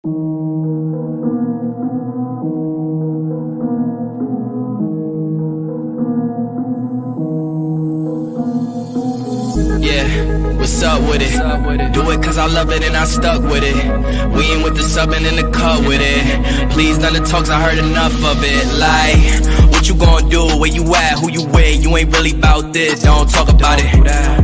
Yeah, what's up with it? Do it cause I love it and I stuck with it. We ain't with the subbing in the cut with it. Please none of the talks, I heard enough of it. Like, what you gonna do? Where you at? Who you with? You ain't really about this, don't talk about it.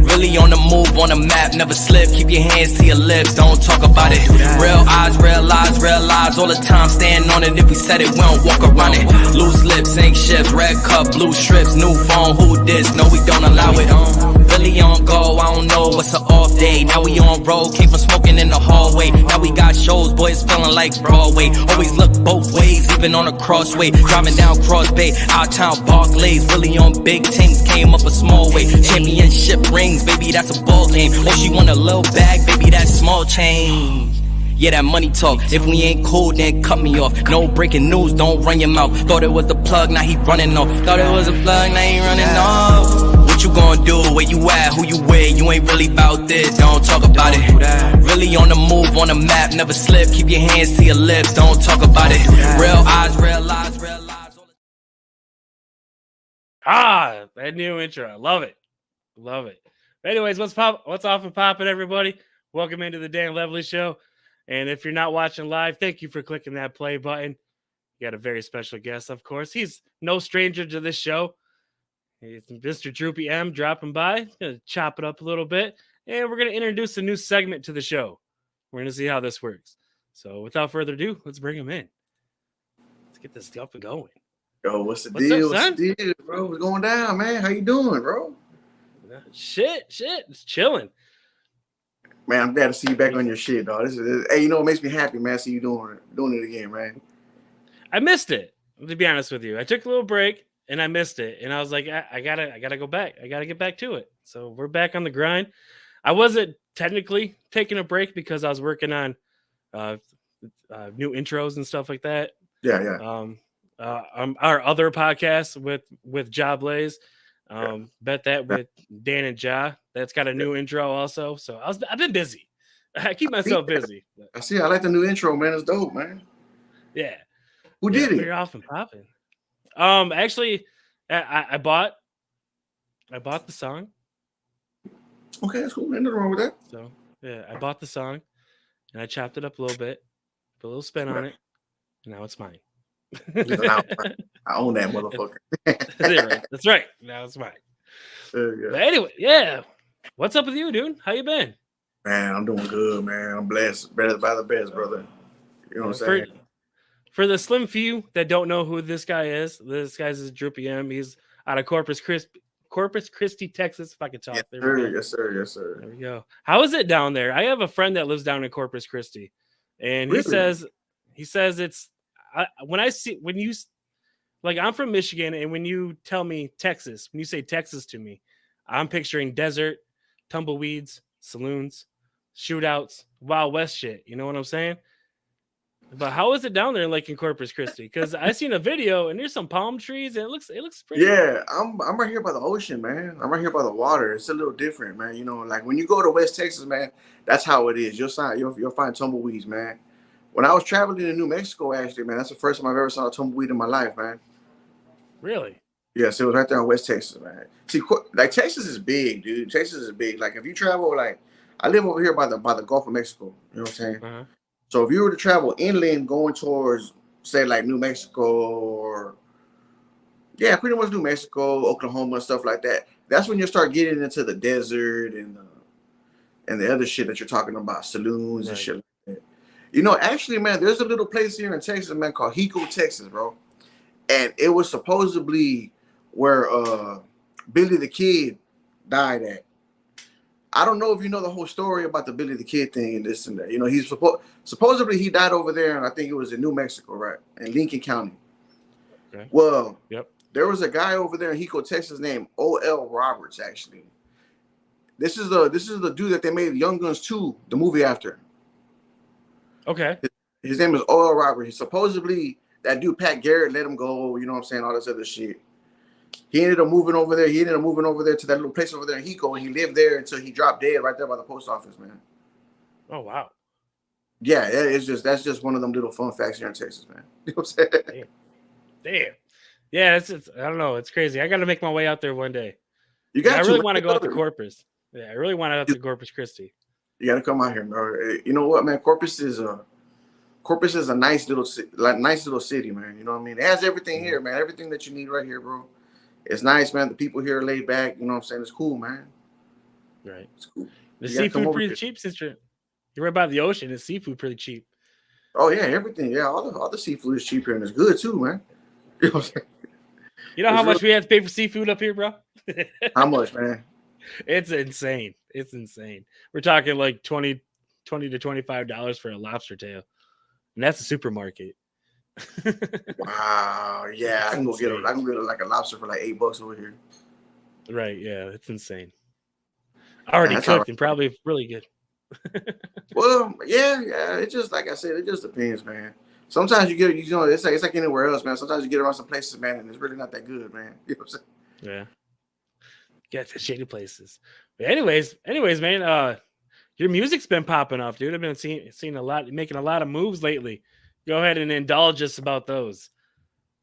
Really on the move, on the map, never slip. Keep your hands to your lips, don't talk about it. Real eyes, real lies all the time. Stand on it, if we said it, we don't walk around it. Loose lips, ain't ships, red cup, blue strips, new phone, who this? No, we don't allow it. Really on go, I don't know what's an off day. Now we on road, came from smoking in the hallway. Now we got shows, boys feeling like Broadway. Always look both ways, even on a crossway. Driving down Cross Bay, out town Barclays. Really on big things, came up a small way. Championship rings, baby, that's a ball game. Oh, she want a little bag, baby, that's small change. Yeah, that money talk. If we ain't cool, then cut me off. No breaking news, don't run your mouth. Thought it was the plug, now he running off. Thought it was a plug, now he running off. What you gonna do? Where you at? Who you with? You ain't really about this, don't talk about it. Really on the move, on the map, never slip. Keep your hands to your lips, don't talk about it. Real eyes, real lies, real lies. Ah, that new intro. I love it. Love it. Anyways, what's off and popping, everybody? Welcome into the Dan Levely Show. And if you're not watching live, thank you for clicking that play button. You got a very special guest, of course. He's no stranger to this show. He's Mr. Droopy M dropping by. Gonna chop it up a little bit. And we're going to introduce a new segment to the show. We're going to see how this works. So without further ado, let's bring him in. Let's get this up and going. Yo, what's the deal? Up, what's the deal, bro? What's going down, man? How you doing, bro? Shit. It's chilling. Man, I'm glad to see you back on your shit, dog. Hey, you know what makes me happy, man? See you doing it again, man. I missed it, to be honest with you. I took a little break and I missed it, and I was like, I gotta go back. I gotta get back to it. So we're back on the grind. I wasn't technically taking a break because I was working on new intros and stuff like that. Yeah. Our other podcast with Ja Blaze. Bet that with Dan and Ja. That's got a new intro also. So I've been busy. I keep myself busy. I see. I like the new intro, man. It's dope, man. Yeah. Who did it? You're off and popping. Actually, I bought the song. Okay, that's cool. Ain't nothing wrong with that. So yeah, I bought the song and I chopped it up a little bit, put a little spin on it, and now it's mine. I own that motherfucker. That's right. Now it's mine. But anyway, yeah. What's up with you, dude? How you been? Man, I'm doing good, man. I'm blessed. Better by the best, brother. You know what I'm saying? For the slim few that don't know who this guy's is Droopy M. He's out of Corpus Christi, Texas. If I could talk. Yes, sir. There we go. How is it down there? I have a friend that lives down in Corpus Christi, and he says it's when you like, I'm from Michigan, and when you tell me Texas, when you say Texas to me, I'm picturing desert, tumbleweeds, saloons, shootouts, Wild West shit. You know what I'm saying? But how is it down there, like in Corpus Christi? Because I seen a video and there's some palm trees and it looks pretty. Yeah, I'm right here by the ocean, man. I'm right here by the water. It's a little different, man. You know, like when you go to West Texas, man, that's how it is. You'll find tumbleweeds, man. When I was traveling in New Mexico, actually, man, that's the first time I've ever saw a tumbleweed in my life, man. Really? Yes, it was right there in West Texas, man. See, like Texas is big, dude. Texas is big. Like if you travel, like I live over here by the Gulf of Mexico. You know what I'm saying? Uh-huh. So if you were to travel inland going towards, say, like New Mexico or, yeah, pretty much New Mexico, Oklahoma, stuff like that, that's when you start getting into the desert and the other shit that you're talking about, saloons and shit like that. You know, actually, man, there's a little place here in Texas, man, called Hico, Texas, bro. And it was supposedly where Billy the Kid died at. I don't know if you know the whole story about the Billy the Kid thing and this and that. You know, he's supposedly he died over there, and I think it was in New Mexico, right? In Lincoln County. Okay. Well, there was a guy over there in Hico, Texas named O.L. Roberts, actually. This is the dude that they made Young Guns 2, the movie after. Okay. His name is O.L. Roberts. Supposedly that dude Pat Garrett let him go, you know what I'm saying, all this other shit. He ended up moving over there. To that little place over there in Hico, and he lived there until he dropped dead right there by the post office, man. Oh, wow. Yeah, that's just one of them little fun facts here in Texas, man. You know what I'm saying? Damn. Yeah, it's I don't know. It's crazy. I got to make my way out there one day. You Yeah, I got to, really man. want to go out to Corpus. Yeah, I really want to out to Corpus Christi. You got to come out here, bro. You know what, man? Corpus is a nice little city, man. You know what I mean? It has everything here, man. Everything that you need right here, bro. It's nice, man. The people here are laid back. You know what I'm saying? It's cool, man. Right. It's cool. The You got to come seafood over pretty here. cheap since you're right by the ocean. The seafood pretty cheap. Oh yeah, everything. Yeah, all the seafood is cheap here and it's good too, man. You know what I'm saying? You know how much we have to pay for seafood up here, bro? How much, man? It's insane. It's insane. We're talking like $20 to $25 for a lobster tail. And that's a supermarket. Wow. Yeah, I can go get like a lobster for like $8 over here. Right, yeah, it's insane. Already That's cooked right. and probably really good. Well, yeah. It just like I said, it just depends, man. Sometimes you get, it's like anywhere else, man. Sometimes you get around some places, man, and it's really not that good, man. You know what I'm saying? Yeah. Get to shady places. But anyways, man, your music's been popping off, dude. I've been seeing a lot, making a lot of moves lately. Go ahead and indulge us about those.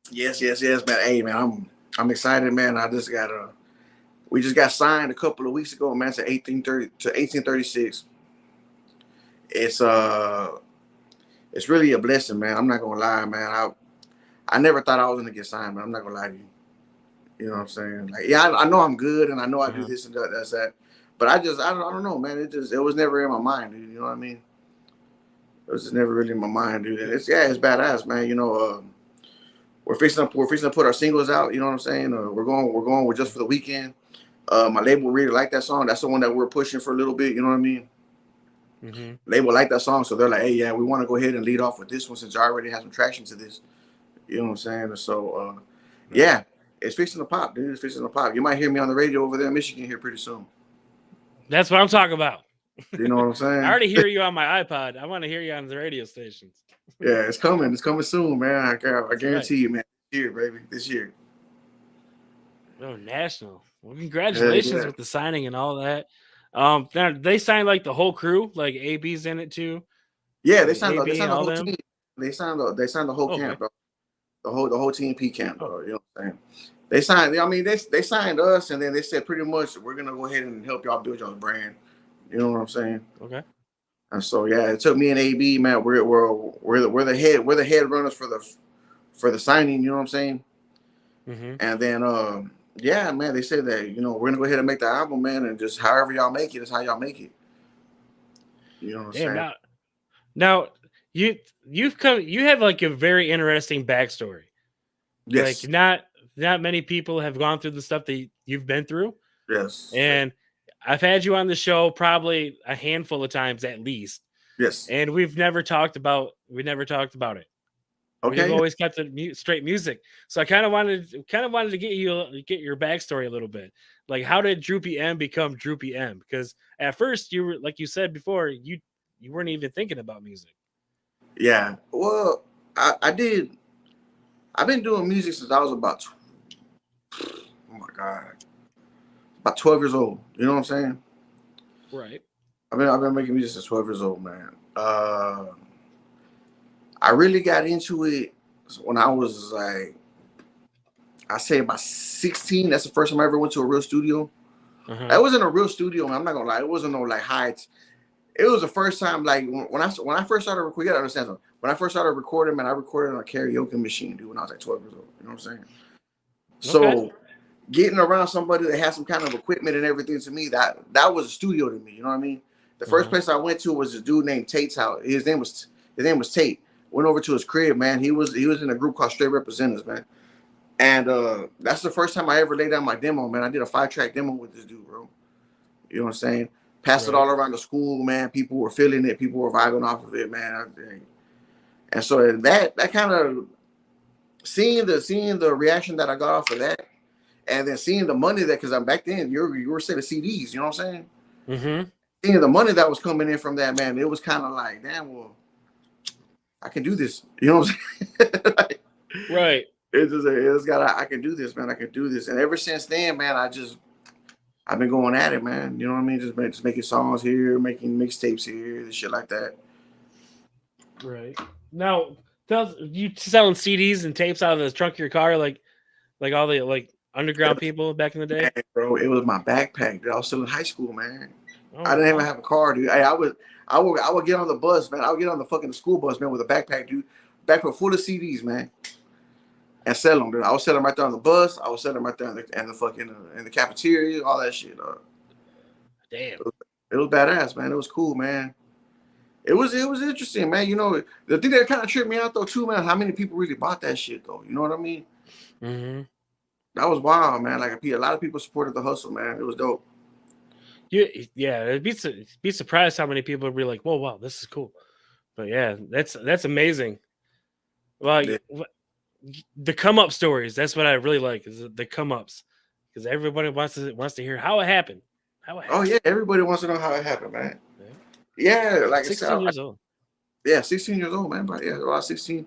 Yes, man. Hey, man, I'm excited, man. We just got signed a couple of weeks ago, man, to 1836. It's really a blessing, man. I'm not gonna lie, man. I never thought I was gonna get signed, but I'm not gonna lie to you. You know what I'm saying? Like, yeah, I know I'm good, and I know I do this and that's that. But I don't know, man. It was never in my mind, dude. You know what I mean? It was just never really in my mind, dude. And it's badass, man. You know, we're fixing to put our singles out. You know what I'm saying? We're going with Just for the Weekend. My label really liked that song. That's the one that we're pushing for a little bit. You know what I mean? Mm-hmm. Label liked that song, so they're like, hey, yeah, we want to go ahead and lead off with this one since you already have some traction to this. You know what I'm saying? And so, yeah, it's fixing to pop, dude. It's fixing to pop. You might hear me on the radio over there in Michigan here pretty soon. That's what I'm talking about. You know what I'm saying? I already hear you on my iPod. I want to hear you on the radio stations. Yeah, it's coming. It's coming soon, man. I guarantee you, man. This year, baby. This year. Oh, national. Well, congratulations with the signing and all that. They signed like the whole crew, like AB's in it too. Yeah, they signed the whole them. team. They signed the whole camp, bro. The whole TNP camp, bro. You know what I'm saying? They signed. I mean, they signed us, and then they said pretty much we're gonna go ahead and help y'all build y'all's brand. You know what I'm saying? Okay. And so yeah, it took me and AB, man. We're the head runners for the signing. You know what I'm saying? Mm-hmm. And then yeah, man, they said that we're gonna go ahead and make the album, man, and just however y'all make it is how y'all make it. You know what I'm saying? Now you have like a very interesting backstory. Yes. Like not many people have gone through the stuff that you've been through. Yes. And I've had you on the show probably a handful of times at least. Yes. And we've never talked about it. Okay. We've always kept it straight music. So I kind of wanted to get your backstory a little bit. Like, how did Droopy M become Droopy M? Because at first you were, like you said before, you weren't even thinking about music. Yeah. Well, I did. I've been doing music since I was about, oh my God, about 12 years old. You know what I'm saying? Right. I've been making music since 12 years old, man. I really got into it when I was like, I say about 16. That's the first time I ever went to a real studio. It wasn't a real studio, man. I'm not gonna lie. It wasn't no like heights. It was the first time, like when I first started recording. You gotta understand something. When I first started recording, man, I recorded on a karaoke machine, dude. When I was like 12 years old. You know what I'm saying? So getting around somebody that has some kind of equipment and everything, to me, that was a studio to me. You know what I mean? The first place I went to was this dude named Tate's house. His name was Tate. Went over to his crib, man. He was in a group called Straight Representatives, man. And that's the first time I ever laid down my demo, man. I did a 5-track demo with this dude, bro. You know what I'm saying? Passed it all around the school, man. People were feeling it. People were vibing off of it, man. And so that kind of seeing the reaction that I got off of that, and then seeing the money that, because I'm back then you were selling CDs, you know what I'm saying? Mm-hmm. Seeing the money that was coming in from that, man, it was kind of like, damn, well, I can do this. You know what I'm saying? Like, right. I can do this, man. I can do this. And ever since then, man, I've been going at it, man. You know what I mean? Just making songs here, making mixtapes here, and shit like that. Right. Now, tell you selling CDs and tapes out of the trunk of your car, like all the like underground people back in the day. Man, bro, it was my backpack. Dude. I was still in high school, man. Oh, I didn't even wow. have a car, dude. I would get on the bus, man. I would get on the fucking school bus, man, with a backpack, dude. Backpack full of CDs, man, and sell them, dude. I would sell them right there on the bus. I would sell them right there in the fucking in the cafeteria, all that shit. Damn. It was badass, man. It was cool, man. It was interesting, man. You know, the thing that kind of tripped me out though, too, man. How many people really bought that shit though? You know what I mean? Mm-hmm. That was wild, man. Like a lot of people supported the hustle, man. It was dope. Yeah, it'd be surprised how many people would be like, "Whoa, wow, this is cool." But yeah, that's amazing. Well, Yeah. the come up stories. That's what I really like is the come ups because everybody wants to hear how it happened. Oh yeah, everybody wants to know how it happened, man. Yeah, like 16 years old. Yeah, 16 years old, man. But yeah, about 16.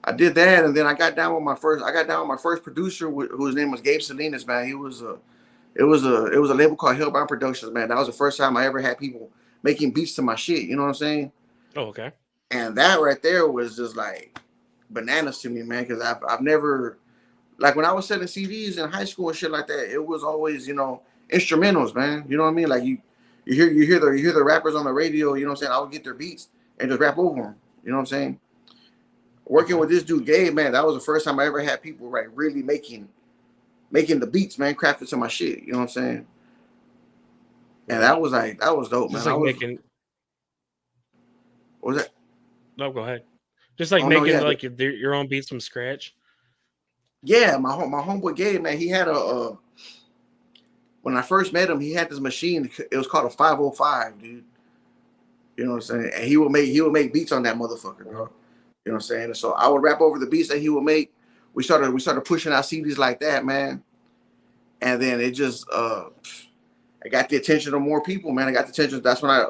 I did that, and then I got down with my first producer, whose name was Gabe Salinas, man. It was a label called Hellbound Productions, man. That was the first time I ever had people making beats to my shit. You know what I'm saying? Oh, okay. And that right there was just like bananas to me, man. Because I've never, like when I was selling CDs in high school and shit like that, it was always, you know, instrumentals, man. You know what I mean? Like you hear the rappers on the radio. You know what I'm saying? I would get their beats and just rap over them. You know what I'm saying? Working with this dude Gabe, man, that was the first time I ever had people really making the beats, man, crafted to my shit. You know what I'm saying? And that was dope, man. Just like making. What was that? No, go ahead. Just like making like your own beats from scratch. Yeah, my homeboy Gabe, man, he had when I first met him, he had this machine. It was called a 505, dude. You know what I'm saying? And he would make beats on that motherfucker, bro. You know what I'm saying? And so I would rap over the beats that he would make. We started pushing out CDs like that, man. And then it just I got the attention of more people, man. I got the attention. That's when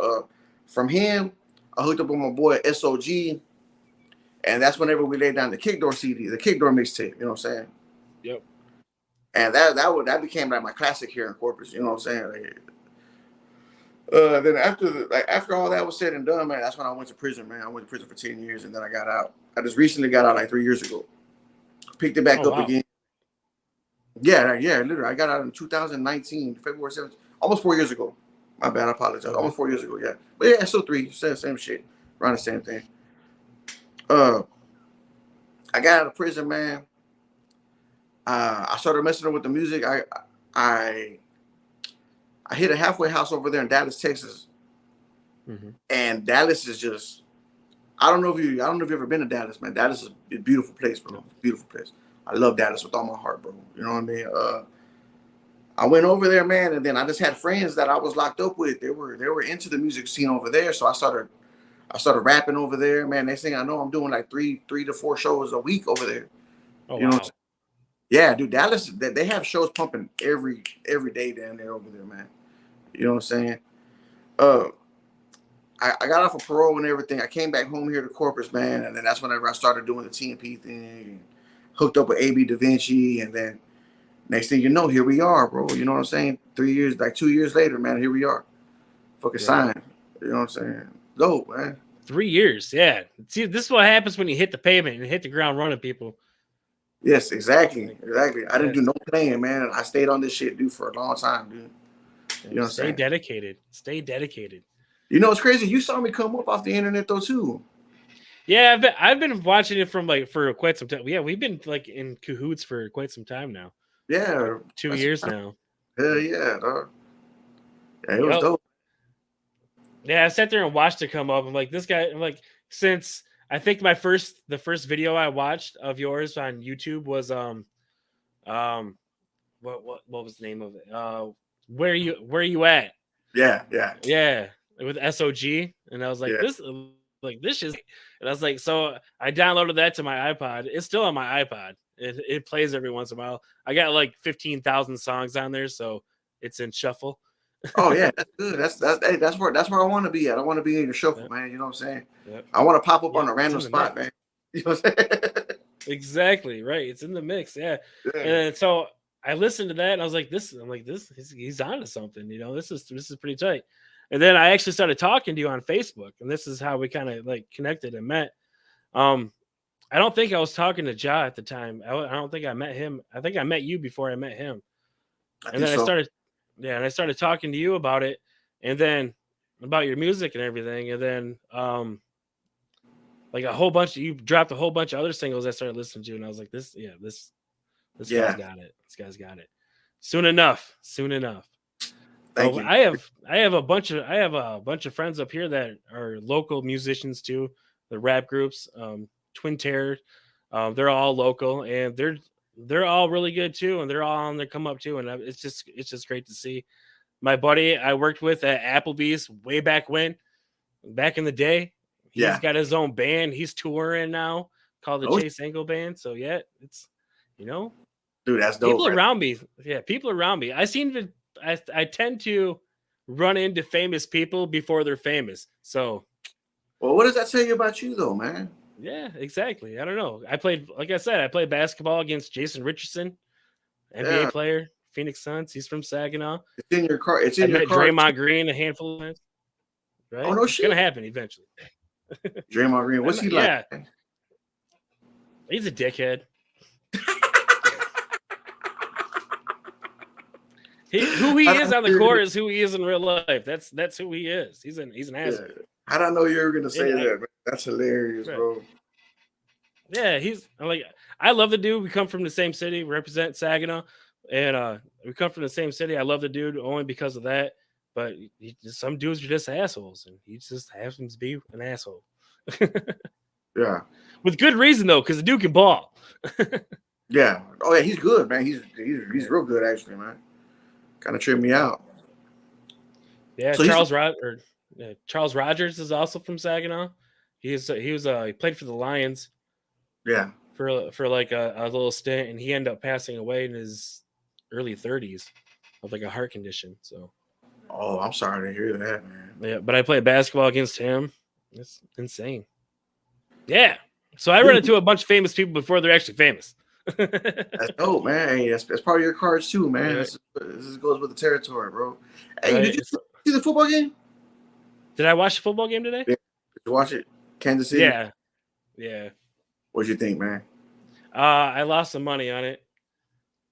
from him, I hooked up with my boy SOG. And that's whenever we laid down the Kick Door CD, the Kick Door mixtape, you know what I'm saying? Yep. And that became like my classic here in Corpus, you know what I'm saying? Like, then after all that was said and done, man, that's when I went to prison, man. I went to prison for 10 years and then I got out. I just recently got out like 3 years ago. Picked it back up again. Yeah, literally. I got out in 2019, February 7th, almost 4 years ago. My bad, I apologize. Almost 4 years ago, yeah. But yeah, still three, same shit. Around the same thing. I got out of prison, man. I started messing up with the music. I hit a halfway house over there in Dallas, Texas. Mm-hmm. And Dallas is just, I don't know if you've ever been to Dallas, man. Dallas is a beautiful place, bro. It's a beautiful place. I love Dallas with all my heart, bro. You know what I mean? I went over there, man, and then I just had friends that I was locked up with. They were into the music scene over there, so I started rapping over there, man. Next thing I know, I'm doing like three to four shows a week over there. Oh, you know what I'm saying? Yeah, dude, Dallas, they have shows pumping every day down there over there, man. You know what I'm saying? I got off of parole and everything. I came back home here to Corpus, man, and then that's whenever I started doing the TMP thing, and hooked up with AB Da Vinci, and then next thing you know, here we are, bro. You know what I'm saying? 2 years later, man, here we are. Fucking signed. You know what I'm saying? Dope, man. 3 years, yeah. See, this is what happens when you hit the pavement and hit the ground running, people. Yes, exactly. I didn't do no playing, man. I stayed on this shit, dude, for a long time, dude. You know what I'm saying? Stay dedicated. You know, it's crazy. You saw me come up off the internet though, too. Yeah, I've been watching it for quite some time. Yeah, we've been like in cahoots for quite some time now. Yeah, like 2 years now. Hell yeah, dog. Yeah, it was dope. Yeah, I sat there and watched it come up. I'm like, this guy. I'm like, since I think the first video I watched of yours on YouTube was what was the name of it? Where you at? Yeah. With SOG, and I was like, this is, and I was like, so I downloaded that to my iPod. It's still on my iPod. It plays every once in a while. I got like 15,000 songs on there, so it's in shuffle. Oh yeah, that's good. That's where I want to be at. I want to be in your shuffle, man. You know what I'm saying? Yep. I want to pop up on a random spot, man. You know what I'm saying? Exactly right. It's in the mix, yeah. And so I listened to that, and I was like, this. He's onto something. You know, this is pretty tight. And then I actually started talking to you on Facebook, and this is how we kind of like connected and met. I don't think I was talking to Ja at the time. I don't think I met him. I think I met you before I met him. And then I started talking to you about it, and then about your music and everything. And then like you dropped a whole bunch of other singles I started listening to, and I was like, this guy's got it. This guy's got it. Soon enough. Thank you. I have a bunch of friends up here that are local musicians too, the rap groups, Twin Terror. They're all local, and they're all really good too, and they're all on their come up too, and it's just great to see. My buddy I worked with at Applebee's way back in the day, he's got his own band. He's touring now called the Chase Angle Band. So yeah, it's dude, that's dope. People around me. I tend to run into famous people before they're famous. So, well, what does that tell you about you though, man? Yeah, exactly. I don't know. I played basketball against Jason Richardson, NBA player, Phoenix Suns. He's from Saginaw. It's in your car. I met Draymond Green a handful of times. Right? Oh no, it's gonna happen eventually. Draymond Green, what's he like? Yeah. He's a dickhead. Who he is on the court is who he is in real life. That's who he is. He's an asshole. Yeah. How did I know you were gonna say that? Man? That's hilarious, bro. Yeah, I love the dude. We come from the same city, represent Saginaw, and we come from the same city. I love the dude only because of that. But some dudes are just assholes, and he just happens to be an asshole. Yeah, with good reason though, because the dude can ball. Yeah. Oh yeah, he's good, man. He's real good actually, man. Kind of tripped me out. Yeah, so Charles Rogers is also from Saginaw. He played for the Lions. Yeah. For like a little stint, and he ended up passing away in his early 30s of like a heart condition. So. Oh, I'm sorry to hear that, man. Yeah, but I played basketball against him. It's insane. Yeah. So I run into a bunch of famous people before they're actually famous. That's dope, man. Hey, that's part of your cards too, man. Yeah. This goes with the territory, bro. Hey, right. Did you see the football game? Did I watch the football game today? Yeah. Did you watch it? Kansas City? Yeah. What'd you think, man? I lost some money on it.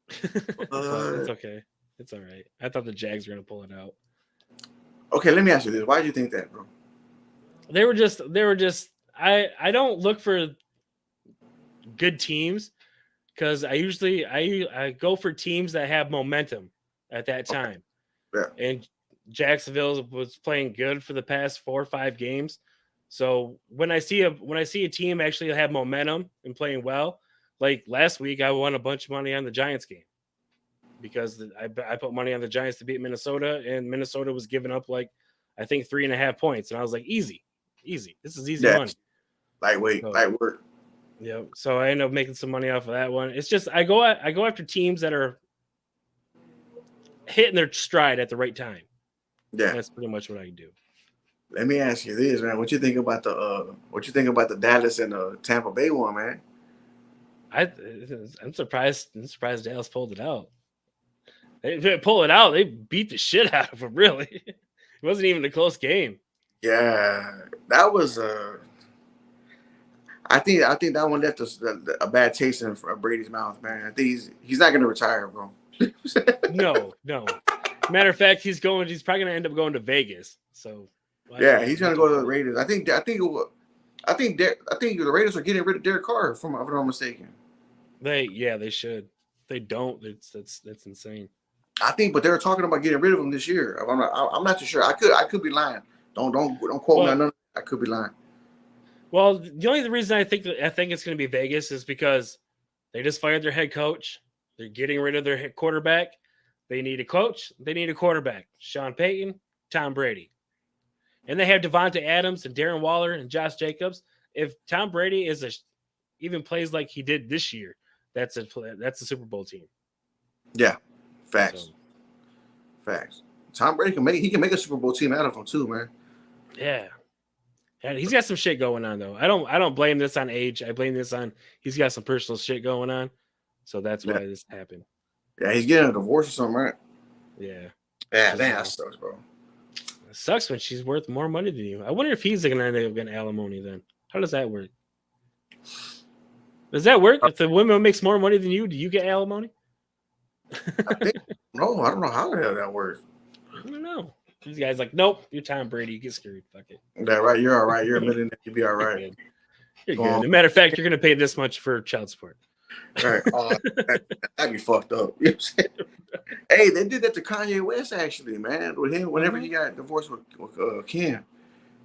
It's okay. It's all right. I thought the Jags were going to pull it out. Okay, let me ask you this. Why do you think that, bro? They were just I don't look for good teams because I go for teams that have momentum at that time. Okay. Yeah. And Jacksonville was playing good for the past 4 or 5 games. So when I see a team actually have momentum and playing well, like last week I won a bunch of money on the Giants game because I put money on the Giants to beat Minnesota, and Minnesota was giving up like I think 3.5 points, and I was like, easy. This is easy money. Lightweight. Yeah. So I ended up making some money off of that one. It's just I go after teams that are hitting their stride at the right time. Yeah, that's pretty much what I do. Let me ask you this, man. What you think about the Dallas and the Tampa Bay one, man? I'm surprised Dallas pulled it out. They pull it out. They beat the shit out of them. Really, it wasn't even a close game. Yeah, that was. I think that one left a bad taste in Brady's mouth, man. I think he's not going to retire, bro. No. Matter of fact, he's probably going to end up going to Vegas. So. Yeah, he's going to go to the Raiders. I think the Raiders are getting rid of Derek Carr, if I'm not mistaken. They should. They don't. That's insane. I think, but they're talking about getting rid of him this year. I'm not too sure. I could be lying. Don't quote me on nothing. I could be lying. Well, the only reason I think it's going to be Vegas is because they just fired their head coach. They're getting rid of their quarterback. They need a coach. They need a quarterback. Sean Payton, Tom Brady. And they have Devontae Adams and Darren Waller and Josh Jacobs. If Tom Brady even plays like he did this year, that's a Super Bowl team. Yeah, facts. Tom Brady can make a Super Bowl team out of him too, man. Yeah, and he's got some shit going on though. I don't blame this on age. I blame this on he's got some personal shit going on. So that's why this happened. Yeah, he's getting a divorce or something, right? Yeah. Yeah, that sucks, bro. It sucks when she's worth more money than you. I wonder if he's going to end up getting alimony then. How does that work? Does that work? If the woman makes more money than you, do you get alimony? No, I don't know how the hell that works. I don't know. These guys like, nope, you're Tom Brady. You get screwed. Fuck it. That right. You're all right. You're a millionaire. You'll be all right. You're good. As a matter of fact, you're going to pay this much for child support. Right. That'd be fucked up. You know what I'm saying? Hey, they did that to Kanye West actually, man. With him, whenever he got divorced with Kim,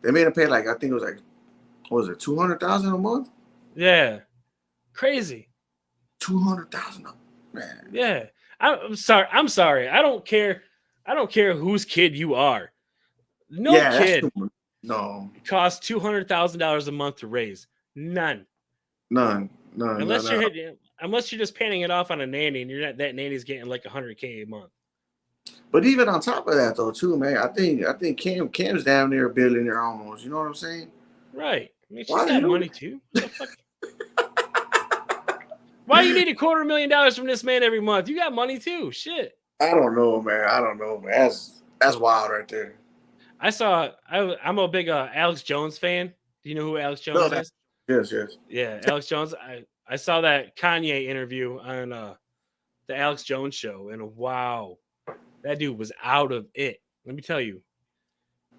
they made him pay like, I think it was like, what was it, $200,000 a month? Yeah, crazy. $200,000, man. Yeah, I'm sorry. I don't care whose kid you are. No kid. No. Costs $200,000 a month to raise. None. Unless you're just paying it off on a nanny, and that nanny's getting like $100K a month. But even on top of that, though, too, man, I think Kim's down there a billionaire almost. You know what I'm saying? Right. I mean, she's got money too. Why do you need $250,000 from this man every month? You got money too. Shit. I don't know, man. That's wild right there. I'm a big Alex Jones fan. Do you know who Alex Jones is? Yes. Yeah, Alex Jones. I saw that Kanye interview on the Alex Jones show, and wow, that dude was out of it. Let me tell you.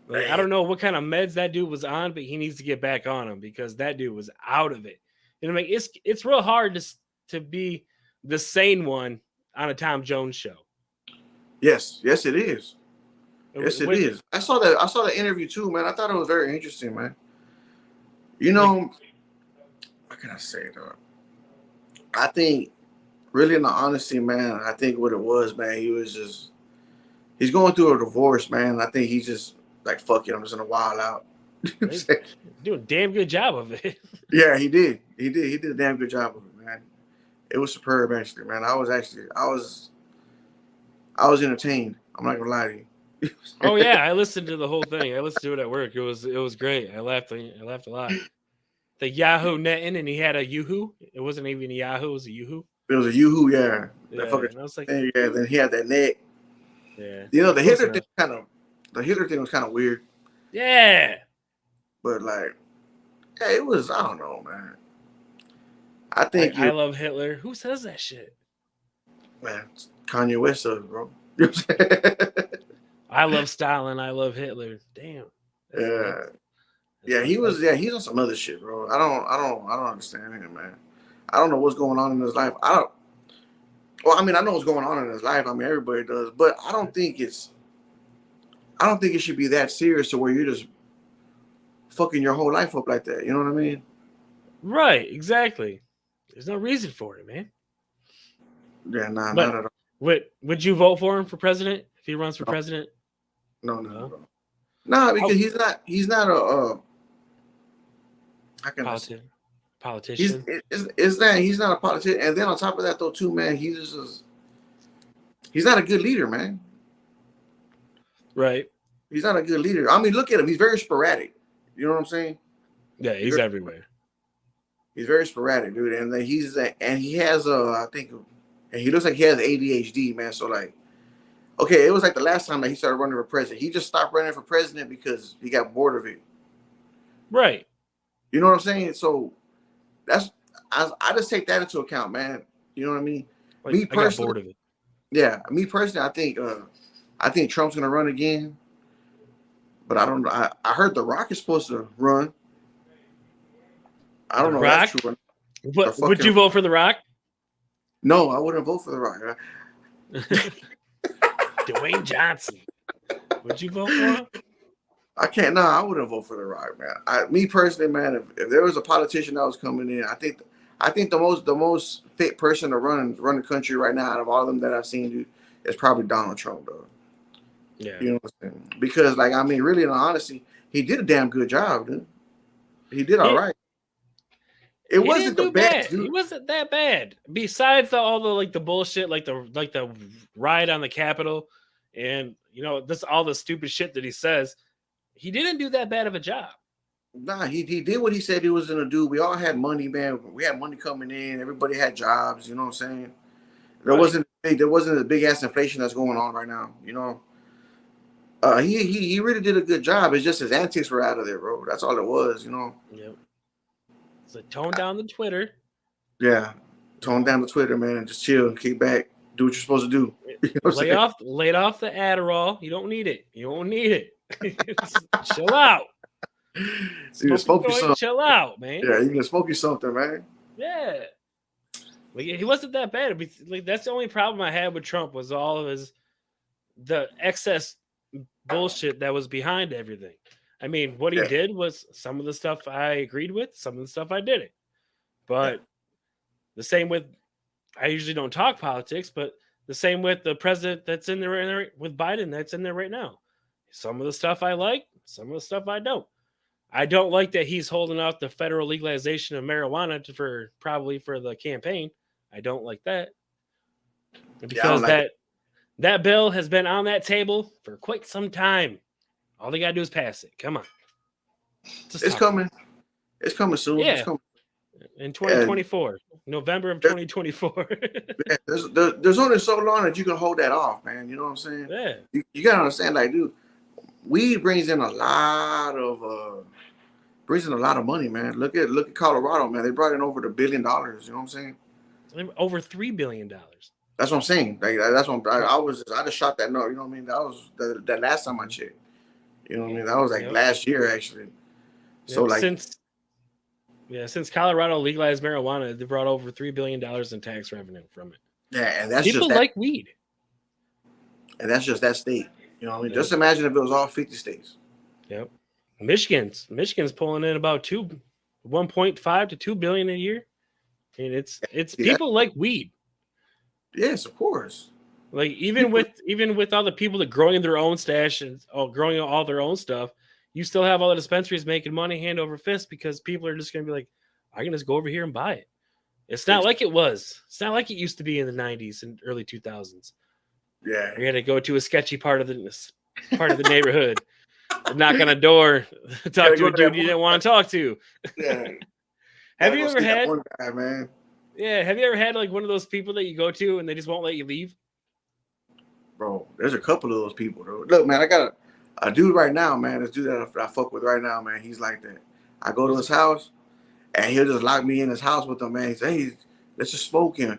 Like, I don't know what kind of meds that dude was on, but he needs to get back on them because that dude was out of it. And I mean, it's real hard to be the sane one on a Tom Jones show. Yes, it is. Yes, it is. I saw that interview too, man. I thought it was very interesting, man. You know, what can I say though? I think, really, in the honesty, man, I think what it was, man, he's going through a divorce, man. I think he's just like, fuck it, I'm just gonna wild out. Do a damn good job of it. Yeah, he did. He did a damn good job of it, man. It was superb, actually, man. I was entertained. I'm not gonna lie to you. Oh yeah, I listened to the whole thing. I listened to it at work. It was great. I laughed a lot. The Yahoo netting, and he had a Yoo-hoo. It wasn't even a Yahoo, it was a Yoo-hoo. It was a Yoo-hoo, yeah. Yeah, and I was like, yeah, then he had that net. Yeah. You know, the Hitler thing was kind of weird. Yeah. But like, yeah, it was, I don't know, man. I think I love Hitler. Who says that shit? Man, Kanye West does, bro. I love Stalin. I love Hitler. Damn. Yeah, he's on some other shit, bro. I don't understand him, man. I don't know what's going on in his life. I know what's going on in his life. I mean, everybody does, but I don't think it should be that serious to where you're just fucking your whole life up like that. You know what I mean? Right, exactly. There's no reason for it, man. Yeah, not at all. Would you vote for him for president if he runs for president? No. No, because he's not a politician. He's not a politician. And then on top of that, though, too, man, he's not a good leader, man. Right. He's not a good leader. I mean, look at him. He's very sporadic. You know what I'm saying? Yeah, he's everywhere. He's very sporadic, dude. And then he has and he looks like he has ADHD, man. So like, okay, it was like the last time that he started running for president. He just stopped running for president because he got bored of it. Right. You know what I'm saying? So I just take that into account, man. You know what I mean? Like, me personally, I got bored of it. Yeah, me personally, I think Trump's gonna run again. But I don't know. I heard The Rock is supposed to run. I don't know. Rock? That's true. Would you vote for The Rock? No, I wouldn't vote for The Rock. Dwayne Johnson. Would you vote for him? I can't. No, I wouldn't vote for The Rock, man. Me personally, man, if there was a politician that was coming in, I think the most fit person to run the country right now out of all of them that I've seen, dude, is probably Donald Trump, though. Yeah. You know what I'm saying? Because, like, I mean, really, in all honesty, he did a damn good job, dude. He did all right. It wasn't the best, dude. He wasn't that bad. Besides all the bullshit, like the riot on the Capitol, and all the stupid shit that he says, he didn't do that bad of a job. Nah, he did what he said he was gonna do. We all had money, man. We had money coming in. Everybody had jobs. You know what I'm saying? There wasn't a big ass inflation that's going on right now. You know. He really did a good job. It's just his antics were out of there, bro. That's all it was, you know. Yep. So tone down the Twitter. Yeah, tone down the Twitter, man, and just chill, kick back, do what you're supposed to do. You know lay off the Adderall. You don't need it. You don't need it. Chill out. Smoke you something. Chill out, man. Yeah, you can smoke you something, man. Yeah. Like, he wasn't that bad. Like, that's the only problem I had with Trump was all of the excess bullshit that was behind everything. I mean, what he did was some of the stuff I agreed with, some of the stuff I didn't. But the same with, I usually don't talk politics, but the same with the president that's in there with Biden that's in there right now. Some of the stuff I like, some of the stuff I don't. I don't like that he's holding out the federal legalization of marijuana for the campaign. I don't like that. Because that bill has been on that table for quite some time. All they got to do is pass it. Come on. It's coming. It's coming soon. Yeah. It's coming. In 2024. November of 2024. Yeah, there's only so long that you can hold that off, man. You know what I'm saying? Yeah. You got to understand, like, dude, weed brings in a lot of money, man. Look at Colorado, man. They brought in over $1 billion. You know what I'm saying? Over $3 billion. That's what I'm saying. Like, that's what I just shot that note. You know what I mean? That was the last time I checked. You know what I mean? That was like last year, actually. So since Colorado legalized marijuana, they brought over $3 billion in tax revenue from it. Yeah, and that's people just like weed. And that's just that state. You know what I mean? Just imagine if it was all 50 states. Yep. Michigan's pulling in about 1.5 to 2 billion a year. And it's people like weed. Yes, of course. Like even with all the people that growing their own stash and growing all their own stuff, you still have all the dispensaries making money hand over fist because people are just going to be like, I can just go over here and buy it. It's not like it was. It's not like it used to be in the 90s and early 2000s. Yeah, you had to go to a sketchy part of the neighborhood, knock on a door, talk to a dude you didn't want to talk to. Yeah. Have you ever had? One guy, man. Yeah, have you ever had like one of those people that you go to and they just won't let you leave? Bro, there's a couple of those people, though. Look, man, I got a dude right now, man. This dude that I fuck with right now, man. He's like that. I go to his house, and he'll just lock me in his house with him, man. He says, hey, let's just smoke and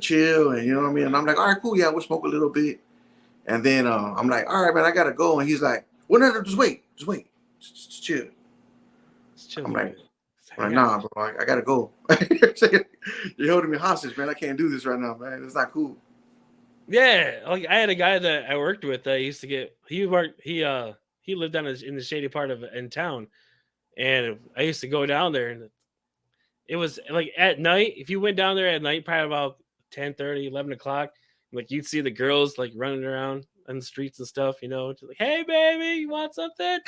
chill, and you know what I mean? And I'm like, all right, cool, yeah, we'll smoke a little bit. And then I'm like, all right, man, I got to go. And he's like, well, no, just wait. Just chill. I'm like, nah, bro, I got to go. You're holding me hostage, man. I can't do this right now, man. It's not cool. Yeah, like I had a guy that I worked with that used to get he lived down in the shady part of in town, and I used to go down there, and it was like at night. If you went down there at night, probably about 10:30, 11 o'clock, like you'd see the girls like running around on the streets and stuff, you know, like, hey baby, you want something?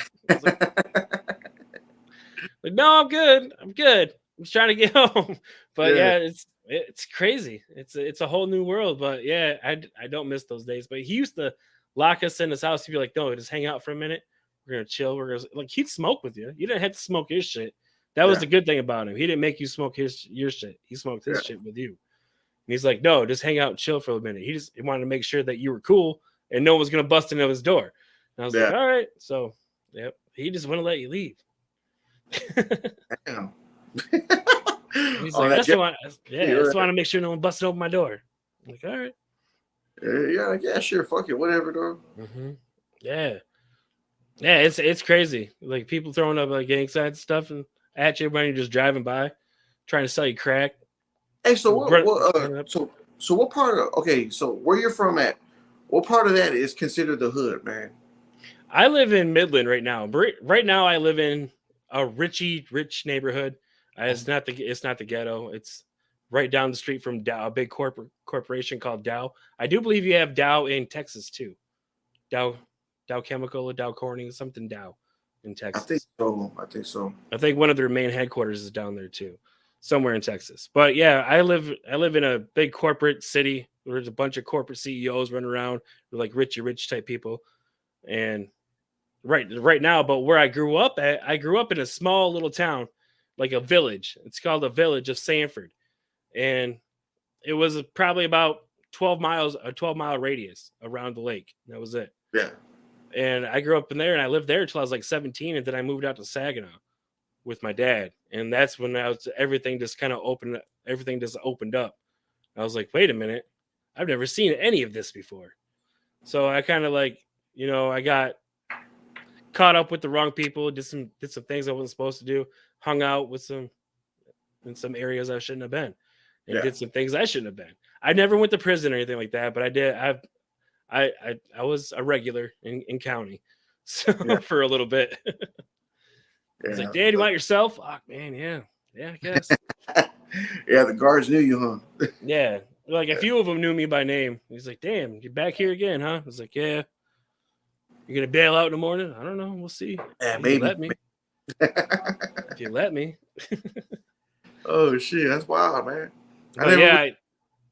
Like, no, I'm good. I'm just trying to get home. But yeah, it's crazy. It's a whole new world. But yeah, I don't miss those days. But he used to lock us in his house. He'd be like, no, just hang out for a minute. We're gonna chill. We're gonna like he'd smoke with you. You didn't have to smoke his shit. That was the good thing about him. He didn't make you smoke your shit. He smoked his shit with you. And he's like, no, just hang out and chill for a minute. He wanted to make sure that you were cool and no one was gonna bust into his door. And I was like, all right. So he just wouldn't let you leave. Damn. He's like, I just want to make sure no one busted open my door. I'm like, all right. Yeah, sure, fuck it, whatever, though. Mm-hmm. Yeah, it's crazy. Like people throwing up like gang signs and stuff and at you when you're just driving by, trying to sell you crack. Hey, so what part of so where you're from at? What part of that is considered the hood, man? I live in Midland right now. Right now, I live in a rich neighborhood. It's not the ghetto. It's right down the street from Dow, a big corporation called Dow. I do believe you have Dow in Texas too. Dow Chemical or Dow Corning, something Dow in Texas. I think so. I think one of their main headquarters is down there too, somewhere in Texas. But yeah, I live in a big corporate city. There's a bunch of corporate CEOs running around. They're like rich type people. And right now, but where I grew up in a small little town, like a village. It's called the Village of Sanford. And it was probably about 12 miles, a 12-mile radius around the lake. That was it. Yeah. And I grew up in there, and I lived there until I was like 17, and then I moved out to Saginaw with my dad, and that's when everything just kind of opened. Everything just opened up. I was like, wait a minute, I've never seen any of this before. So I kind of like, I got caught up with the wrong people, did some things I wasn't supposed to do, hung out with in some areas I shouldn't have been, and did some things I shouldn't have been. I never went to prison or anything like that, but I did. I was a regular in county, so for a little bit. I was like, Dad, you want yourself? Fuck, man, yeah, I guess. Yeah, the guards knew you, huh? Yeah, like a few of them knew me by name. He's like, damn, you're back here again, huh? I was like, yeah. You're gonna bail out in the morning? I don't know. We'll see. Yeah, If you let me. If you let me. Oh shit, that's wild, man.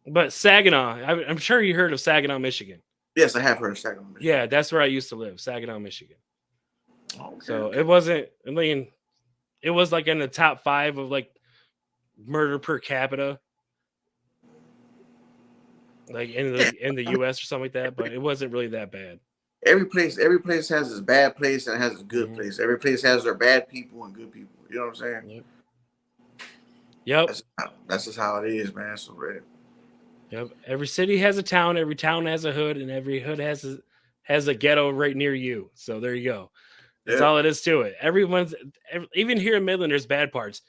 But Saginaw, I'm sure you heard of Saginaw, Michigan. Yes, I have heard of Saginaw, Michigan. Yeah, that's where I used to live, Saginaw, Michigan. Okay. So it wasn't. I mean, it was like in the top 5 of like murder per capita, like in the U.S. or something like that. But it wasn't really that bad. Every place has its bad place and it has its good place. Every place has their bad people and good people. You know what I'm saying? Yep. That's just how it is, man. So right. Yep. Every city has a town. Every town has a hood, and every hood has a ghetto right near you. So there you go. That's all it is to it. Even here in Midland, there's bad parts,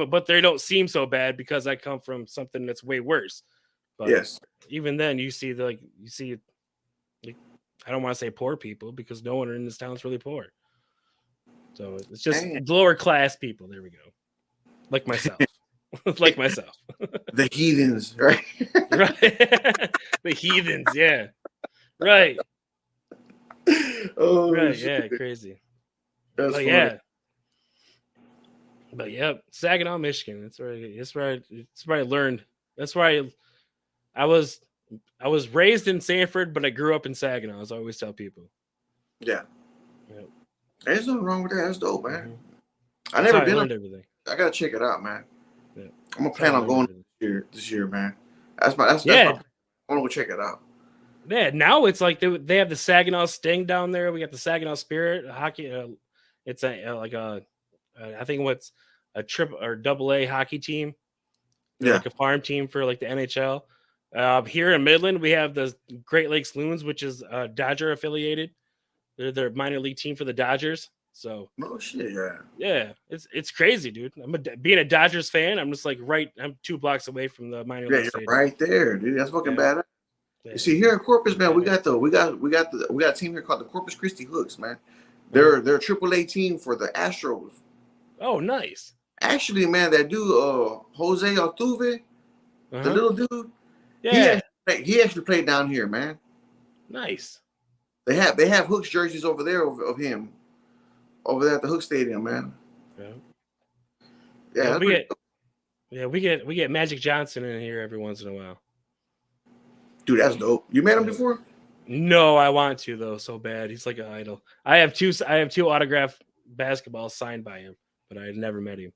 but they don't seem so bad because I come from something that's way worse. But even then, you see I don't want to say poor people because no one in this town is really poor. So it's just lower class people. There we go. Like myself. Like myself. The heathens, right? Right. The heathens, yeah. Right. Oh, right, shit. yeah, crazy. That's funny. Yeah. But yeah, Saginaw, Michigan. That's where I learned. That's where I was raised in Sanford, but I grew up in Saginaw, as I always tell people. Yeah. Yep. There's nothing wrong with that. That's dope, man. Mm-hmm. I never been. Everything. I gotta check it out, man. Yeah. I'm gonna plan on going this year, man. That's my plan. I want to go check it out. Yeah, now it's like they have the Saginaw Sting down there. We got the Saginaw Spirit hockey. It's I think what's a triple or double A hockey team. They're like a farm team for like the NHL. Here in Midland, we have the Great Lakes Loons, which is Dodger affiliated. They're their minor league team for the Dodgers. So no shit, yeah, it's crazy, dude. Being a Dodgers fan. I'm just like I'm 2 blocks away from the minor league stadium. Right there, dude. That's fucking badass. You see, here in Corpus, man, we got a team here called the Corpus Christi Hooks, man. They're a AAA team for the Astros. Oh, nice. Actually, man, that dude Jose Altuve, the little dude, he actually played down here, man. Nice. They have Hooks jerseys over there of him over there at the Hook Stadium, man. Yeah, we get Magic Johnson in here every once in a while. Dude, that's dope. You met him before? No, I want to though, so bad. He's like an idol. I have two autographed basketballs signed by him, but I had never met him.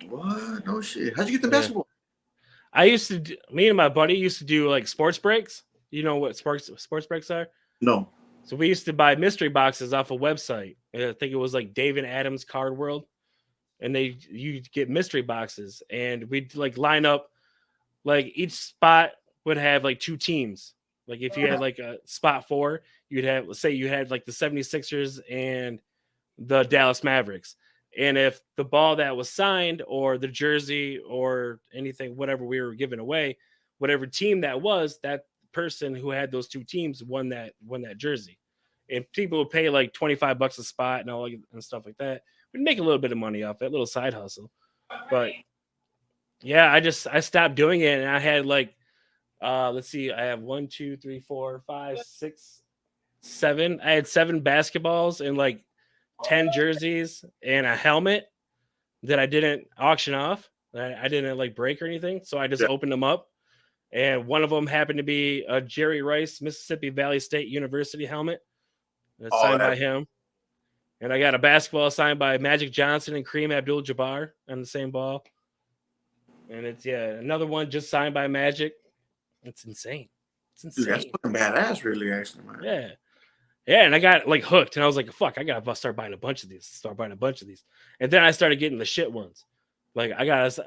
What? No shit. How'd you get the basketball? Me and my buddy used to do like sports breaks. You know what sports breaks are? No. So we used to buy mystery boxes off a website. I think it was like David Adams Card World, and you get mystery boxes, and we'd like line up. Like each spot would have like 2 teams. Like if you had like a spot 4, you'd have, let's say you had like the 76ers and the Dallas Mavericks. And if the ball that was signed or the jersey or anything, whatever we were giving away, whatever team that was, that person who had those 2 teams won that jersey. And people would pay like $25 a spot and all and stuff like that. We'd make a little bit of money off it, little side hustle. But yeah, I stopped doing it, and I had like let's see, I have 1, 2, 3, 4, 5, 6, 7. I had 7 basketballs and like 10 jerseys and a helmet that I didn't auction off. I didn't like break or anything. So I just opened them up. And one of them happened to be a Jerry Rice, Mississippi Valley State University helmet. That's signed by him. And I got a basketball signed by Magic Johnson and Kareem Abdul-Jabbar on the same ball. And it's another one just signed by Magic. It's insane. Dude, that's fucking badass, really, actually, man. Yeah. Yeah, and I got like hooked, and I was like, "Fuck, I gotta start buying a bunch of these." And then I started getting the shit ones. Like I got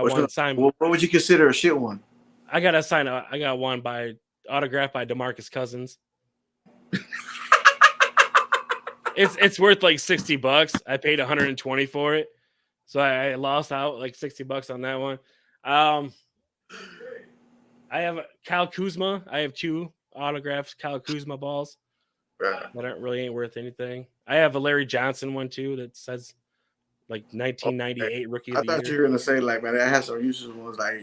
one signed. What would you consider a shit one? I got one by autographed by DeMarcus Cousins. It's worth like $60. I paid 120 for it, so I lost out like $60 on that one. I have Kyle Kuzma. I have 2 autographed Kyle Kuzma balls. Right. That ain't worth anything. I have a Larry Johnson one too that says like 1998 rookie of the year. I thought you were gonna say like, man, that has some uses ones like,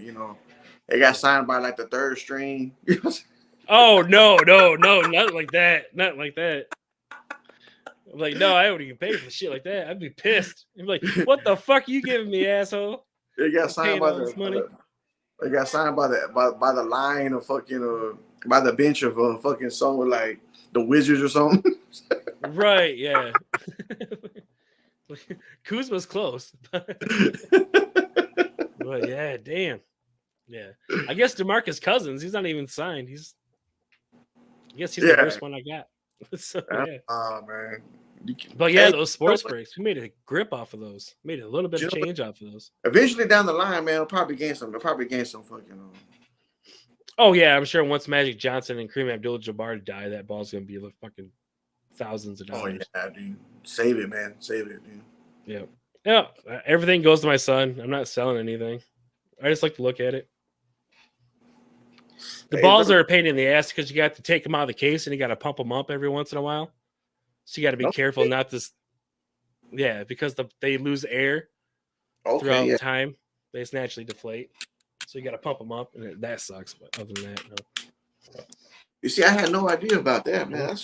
they got signed by like the third string. Oh no, not like that. Not like that. I'm like, no, I wouldn't even pay for shit like that. I'd be pissed. I'd be like, what the fuck are you giving me, asshole? They got signed by they got signed by the line of fucking by the bench of fucking somewhere like the Wizards or something. Right, yeah. Kuzma's close. But yeah, damn. Yeah. I guess DeMarcus Cousins, he's not even signed. I guess he's the first one I got. So yeah. Oh man. But yeah, those sports breaks, we made a grip off of those. Made a little bit of change off of those. Eventually down the line, man, they'll probably gain some fucking Oh yeah, I'm sure once Magic Johnson and Kareem Abdul-Jabbar die, that ball's gonna be like fucking thousands of dollars. Oh yeah, dude. Save it, man. Save it, dude. Yeah. Yeah. Everything goes to my son. I'm not selling anything. I just like to look at it. The balls are a pain in the ass because you got to take them out of the case and you got to pump them up every once in a while. So you got to be careful not to. Yeah, because they lose air throughout time. They just naturally deflate. So you got to pump them up, and that sucks. But other than that, no. You see, I had no idea about that, man.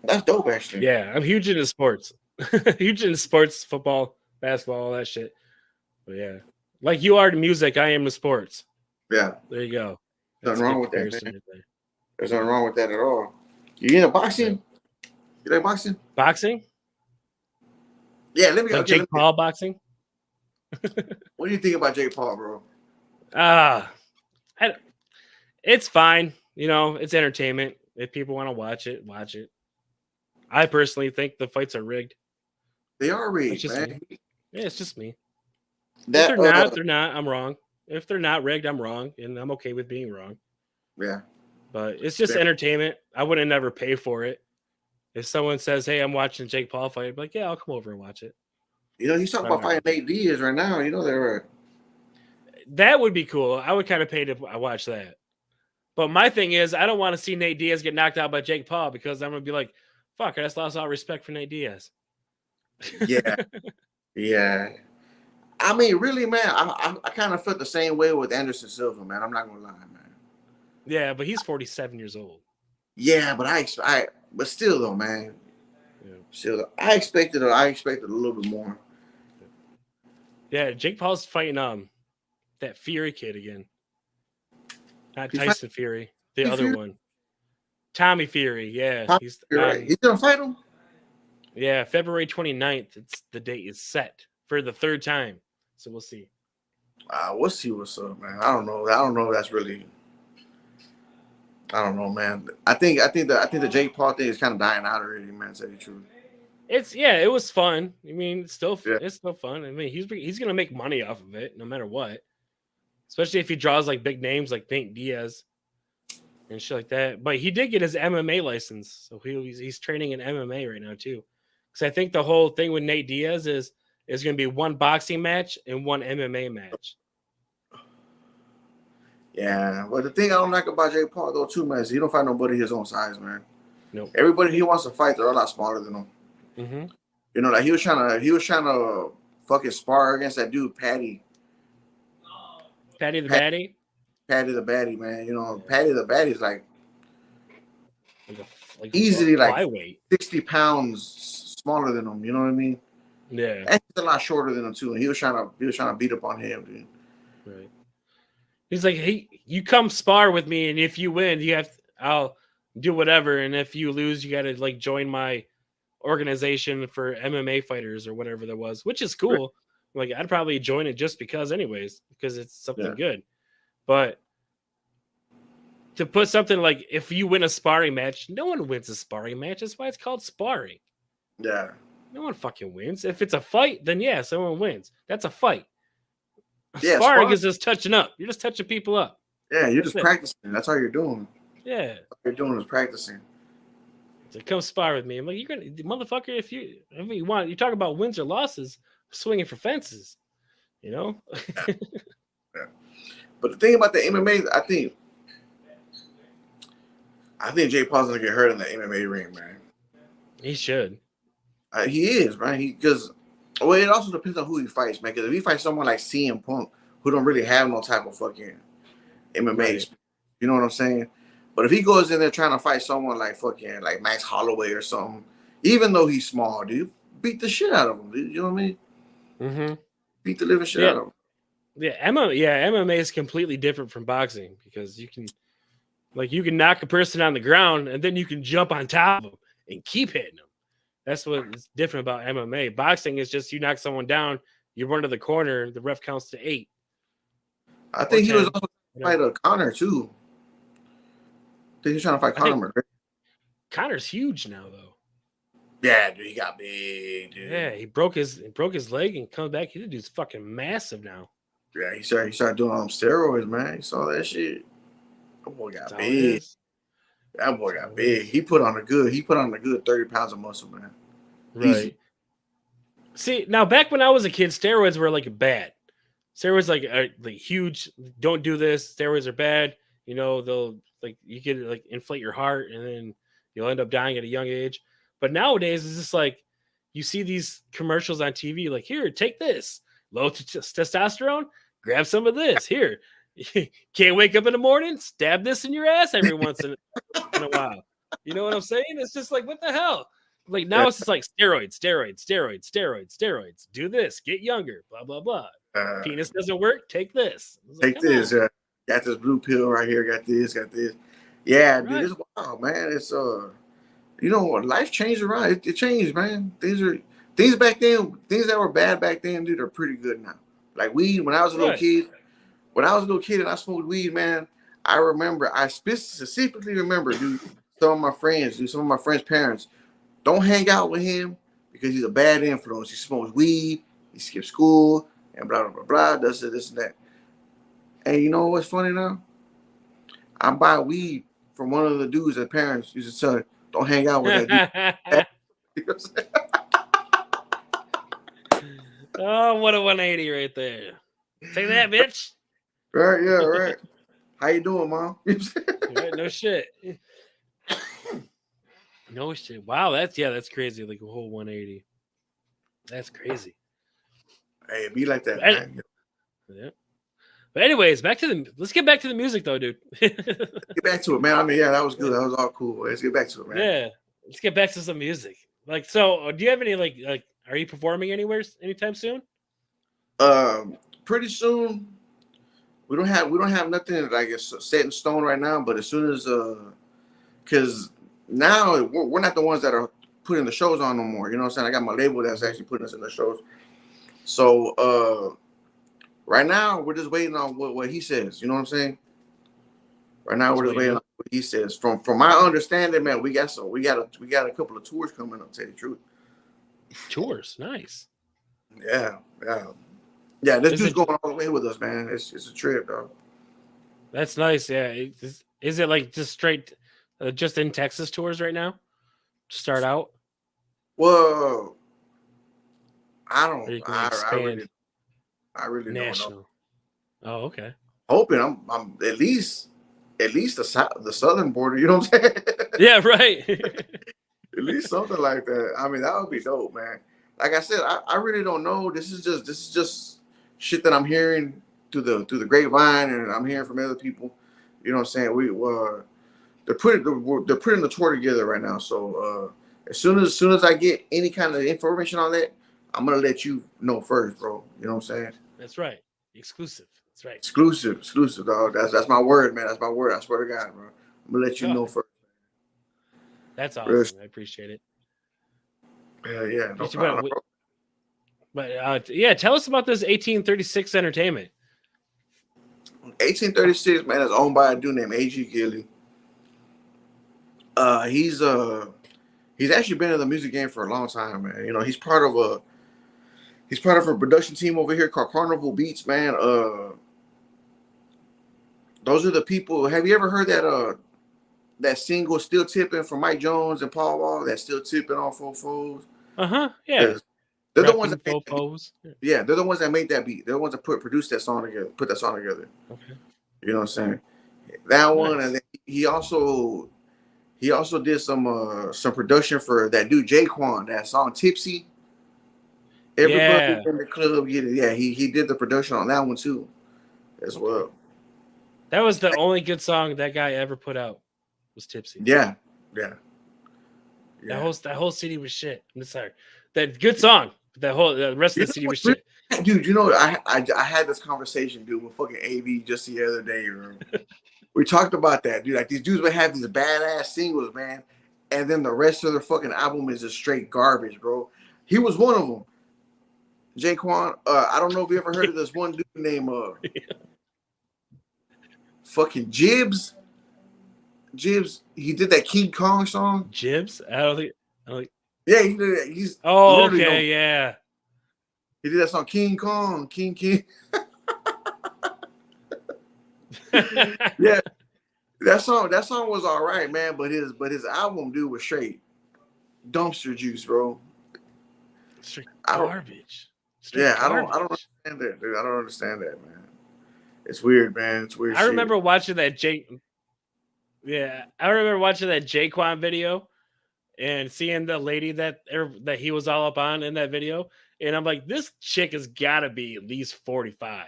That's dope, actually. Yeah, I'm huge into sports. Huge into sports, football, basketball, all that shit. But yeah, like you are to music, I am to sports. Yeah. There you go. Nothing wrong with that, man. There's nothing wrong with that at all. You into boxing? You like boxing? Boxing? Yeah, let me like Jake Paul boxing. What do you think about Jake Paul, bro? It's fine. It's entertainment. If people want to watch it, watch it. I personally think the fights are rigged. They are rigged, man. Yeah, it's just me. If they're not, I'm wrong. If they're not rigged, I'm wrong, and I'm okay with being wrong. Yeah. But it's just entertainment. I wouldn't never pay for it. If someone says, hey, I'm watching Jake Paul fight, I'd be like, yeah, I'll come over and watch it. He's talking about fighting Nate Diaz right now. That would be cool. I would kind of pay to watch that. But my thing is, I don't want to see Nate Diaz get knocked out by Jake Paul because I'm going to be like, fuck, I just lost all respect for Nate Diaz. Yeah. Yeah. I mean, really, man, I kind of felt the same way with Anderson Silva, man. I'm not going to lie, man. Yeah, but he's 47 years old. Yeah, but still though, man. Yeah. Still, I expected a little bit more. Yeah, Jake Paul's fighting that Fury kid again. Not Tyson Fury, the other one. Tommy Fury, yeah. He's gonna fight him? Yeah, February 29th. The date is set for the third time. So we'll see. We'll see what's up, man. I don't know. If that's really. I don't know, man. I think the Jake Paul thing is kind of dying out already, man. To tell you the truth. It was fun. I mean, it's still fun. I mean, he's gonna make money off of it no matter what. Especially if he draws like big names like Nate Diaz and shit like that. But he did get his MMA license, so he's training in MMA right now too. Because I think the whole thing with Nate Diaz is going to be one boxing match and one MMA match. Yeah, but the thing I don't like about Jake Paul though too, man, is he don't fight nobody his own size, man. Nope. Everybody he wants to fight, they're a lot smaller than him. Mm-hmm. Like he was trying to fucking spar against that dude Patty. Patty the Batty? Patty the Batty, man. Patty the Batty is like easily like 60 pounds smaller than him. You know what I mean? Yeah. And he's a lot shorter than him too, and he was trying to beat up on him, dude. Right. He's like, hey, you come spar with me, and if you win, I'll do whatever, and if you lose, you got to like join my organization for MMA fighters or whatever there was, which is cool. Right. Like, I'd probably join it just because it's something good. But to put something like if you win a sparring match, no one wins a sparring match. That's why it's called sparring. Yeah. No one fucking wins. If it's a fight, then yeah, someone wins. That's a fight. Yeah, Sparring is just touching up. You're just touching people up. Yeah, you're That's just it. practicing. That's all you're doing. Yeah. All you're doing is practicing. So come spar with me. I'm like, you're gonna, motherfucker. If you want, you talk about wins or losses, swinging for fences. You know. Yeah. But the thing about the MMA, I think Jake Paul's gonna get hurt in the MMA ring, man. He should. He is, man. Because it also depends on who he fights, man. Because if he fights someone like CM Punk, who don't really have no type of fucking MMA, Right. you know what I'm saying? But if he goes in there trying to fight someone like fucking like Max Holloway or something, even though he's small, dude, beat the shit out of him, dude. You know what I mean? Mm-hmm. Beat the living shit out of him. Yeah, MMA is completely different from boxing because you can knock a person on the ground and then you can jump on top of them and keep hitting them. That's what's different about MMA. Boxing is just you knock someone down, you run to the corner, the ref counts to 8. I think he 10, was also trying to fight Connor too. I think he's trying to fight Conor McGregor. Connor's huge now, though. Yeah, dude, he got big, dude. Yeah, he broke his leg and comes back. He dude's fucking massive now. Yeah, he started doing all them steroids, man. You saw that shit. That boy got big. That boy got big. He put on a good 30 pounds of muscle, man. Right. Easy. See, now back when I was a kid, steroids were like bad. Steroids like huge. Don't do this. Steroids are bad. You know, they'll you could inflate your heart and then you'll end up dying at a young age. But nowadays it's just like you see these commercials on TV, like, here, take this. Low testosterone, grab some of this. Here. Can't wake up in the morning, stab this in your ass every once in a while. You know what I'm saying? It's just like, what the hell? Like now it's just like steroids. Do this, get younger, blah, blah, blah. Penis doesn't work, take this. Take this. Got this blue pill right here, got this. Yeah, right. Dude, it's wild, man. It's life changed around. It changed, man. Things back then, things that were bad back then, dude, are pretty good now. Like weed, when I was a little kid. When I was a little kid and I smoked weed, man, I specifically remember, dude, some of my friends' parents, don't hang out with him because he's a bad influence. He smokes weed, he skips school, and blah, blah, blah, blah, does this and that. And you know what's funny now? I buy weed from one of the dudes that parents used to tell, don't hang out with that dude. Oh, what a 180 right there. Take that, bitch. Right, yeah, right. How you doing, Mom? Right, no shit. No shit. Wow, that's crazy. Like a whole 180. That's crazy. Hey, it be like that, man. Yeah. But anyways, let's get back to the music though, dude. Get back to it, man. I mean, yeah, that was good. That was all cool. Let's get back to it, man. Yeah. Let's get back to some music. Like, so do you have any like are you performing anywhere anytime soon? Pretty soon. We don't have nothing like it's set in stone right now, but as soon as because now we're not the ones that are putting the shows on no more. You know what I'm saying? I got my label that's actually putting us in the shows. So right now we're just waiting on what he says. You know what I'm saying? Right now we're just waiting on what he says. From my understanding, man, we got a couple of tours coming up. To tell you the truth. Tours, nice. Yeah, this dude's going all the way with us, man. It's a trip, dog. That's nice. Yeah. Is it like just straight, just in Texas tours right now? Start out. Well, I really national. Don't know. Oh, okay. Hoping I'm at least the southern border. You know what I'm saying? Yeah, right. At least something like that. I mean, that would be dope, man. Like I said, I really don't know. This is just shit that I'm hearing through the grapevine, and I'm hearing from other people. You know what I'm saying? They're putting the tour together right now. So as soon as I get any kind of information on that, I'm gonna let you know first, bro. You know what I'm saying? That's right. Exclusive. That's right. Exclusive, dog. That's my word, man. That's my word. I swear to God, bro. I'm gonna let you know first. That's awesome. I appreciate it. Yeah. No problem, bro. But tell us about this 1836 Entertainment. 1836, man, is owned by a dude named A.G. Gilly. He's actually been in the music game for a long time, man. You know, he's part of a production team over here called Carnival Beats, man. Those are the people. Have you ever heard that single "Still Tipping" from Mike Jones and Paul Wall? That "Still Tipping" on Fofos. Yeah. They're the ones that Fofos. Yeah, they're the ones that made that beat. They're the ones that produced that song together. Put that song together. Okay. You know what I'm saying? That one, Nice. and then he also did some production for that dude Jaquan. That song "Tipsy." Everybody in the club get it. Yeah, he did the production on that one too, as well. That was the only good song that guy ever put out. Was "Tipsy." Yeah. That whole CD was shit. I'm sorry. That good song. The rest of the CD was shit. Dude, you know, I had this conversation, dude, with fucking AV just the other day. We talked about that, dude. Like, these dudes would have these badass singles, man, and then the rest of their fucking album is just straight garbage, bro. He was one of them. Jaquan, I don't know if you ever heard of this one dude named fucking Jibs. He did that King Kong song. Jibs? I don't think. Yeah, he did that. He's okay, yeah. He did that song King Kong, King. Yeah, that song was all right, man. But his album, dude, was straight dumpster juice, bro. Straight garbage. I don't understand that, dude. I don't understand that, man. It's weird, man. It's weird. I remember watching that Jaquan video and seeing the lady that he was all up on in that video, and I'm like, this chick has got to be at least 45.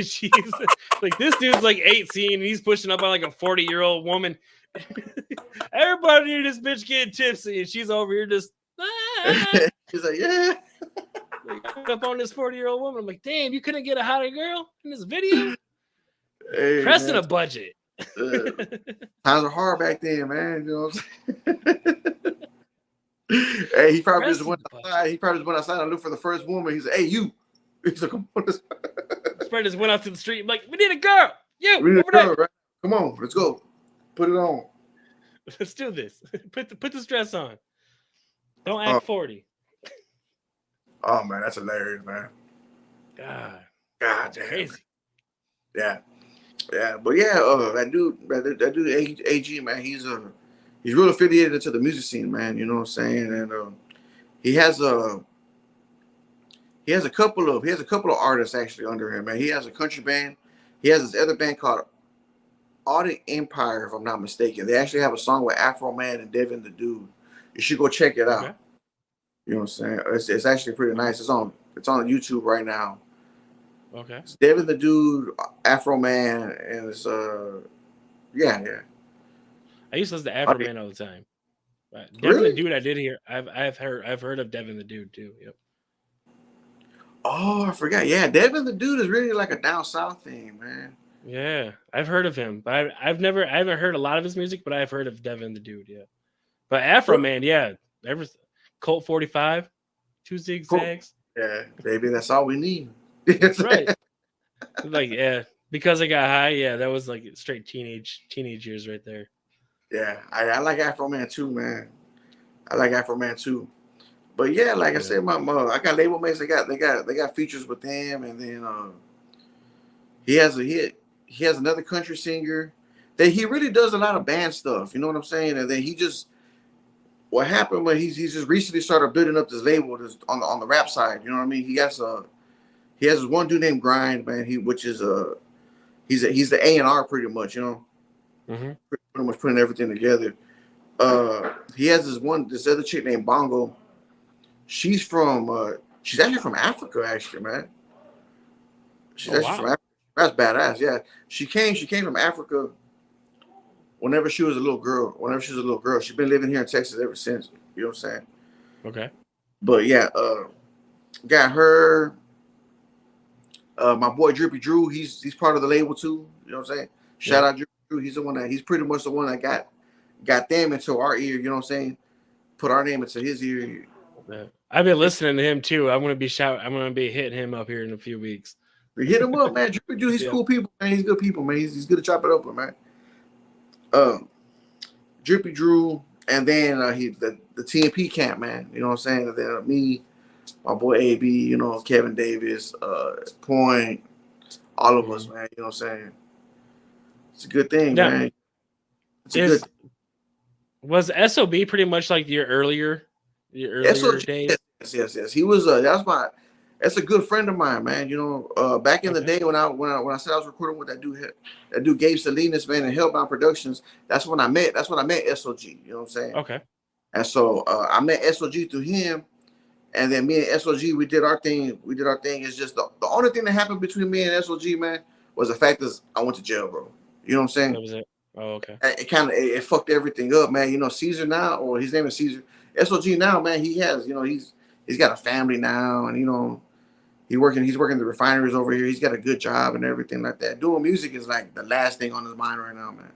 She's like, this dude's like 18 and he's pushing up on like a 40-year-old woman. Everybody in this bitch getting tipsy, and she's over here just she's like, yeah. Like, up on this 40-year-old woman. I'm like, damn, you couldn't get a hotter girl in this video? Hey, pressing a budget. Times are hard back then, man. You know what I'm saying? Hey, he probably just went outside and looked for the first woman. He said, hey, you. He's like, come on. Spread just went out to the street. I'm like, we need a girl. We need a girl, right? Come on, let's go. Put it on. Let's do this. Put this dress on. Don't act 40. Oh man, that's hilarious, man. God damn. Crazy. Yeah. But yeah, that dude AG, man, he's real affiliated into the music scene, man. You know what I'm saying? And he has a couple of artists actually under him, man. He has a country band. He has this other band called Audit Empire, if I'm not mistaken. They actually have a song with Afro Man and Devin the Dude. You should go check it out. Okay. You know what I'm saying? It's actually pretty nice. It's on YouTube right now. Okay. It's Devin the Dude, Afro Man, and it's yeah. I used to listen to Afro Man all the time. Devin the Dude, I did hear. I've heard of Devin the Dude too. Yep. Oh, I forgot. Yeah, Devin the Dude is really like a down south thing, man. Yeah, I've heard of him, but I haven't heard a lot of his music, but I've heard of Devin the Dude. Yeah, but Afro Man, yeah, Colt 45, 2 zigzags. Yeah, baby, that's all we need. That's right. Like, yeah, because I got high. Yeah, that was like straight teenage years right there. Yeah, I like Afro Man too, man. I like Afro Man too. But yeah, like I said, I got label mates. They got features with them, and then he has another country singer that he really does a lot of band stuff. You know what I'm saying? And then what happened when he's just recently started building up this label on the rap side. You know what I mean? He has this one dude named Grind, man. He's the A&R pretty much. You know, pretty much putting everything together. He has this other chick named Bongo. She's actually from Africa, actually, man. She's from Africa. That's badass. Yeah, she came from Africa. Whenever she was a little girl, she's been living here in Texas ever since. You know what I'm saying? Okay. But yeah, got her. My boy Droopy Drew, he's part of the label too. You know what I'm saying? Shout out Droopy Drew. He's pretty much the one that got them into our ear. You know what I'm saying? Put our name into his ear. Yeah. I've been listening to him too. I'm gonna be hitting him up here in a few weeks. Hit him up, man. Droopy Drew, he's cool people, man. He's good people, man. He's good to chop it up with, man. Droopy Drew, and then the TNP camp, man. You know what I'm saying? And then me, my boy AB, you know, Kevin Davis, Point, all of us, man. You know what I'm saying? It's a good thing, man. It's a good. Was SOB pretty much like your earlier SOG, days? Yes. He was that's a good friend of mine, man. You know, back in the day when I said I was recording with that dude Gabe Salinas, man, and Hellbound Productions, that's when I met SOG. You know what I'm saying? Okay. And so I met SOG through him, and then me and SOG we did our thing. It's just the only thing that happened between me and SOG, man, was the fact that I went to jail, bro. You know what I'm saying? That was it. Oh, okay. It fucked everything up, man. You know, Caesar now, or his name is Caesar. SOG now, man, he has, you know, he's got a family now, and you know, he's working the refineries over here. He's got a good job and everything like that. Doing music is like the last thing on his mind right now, man.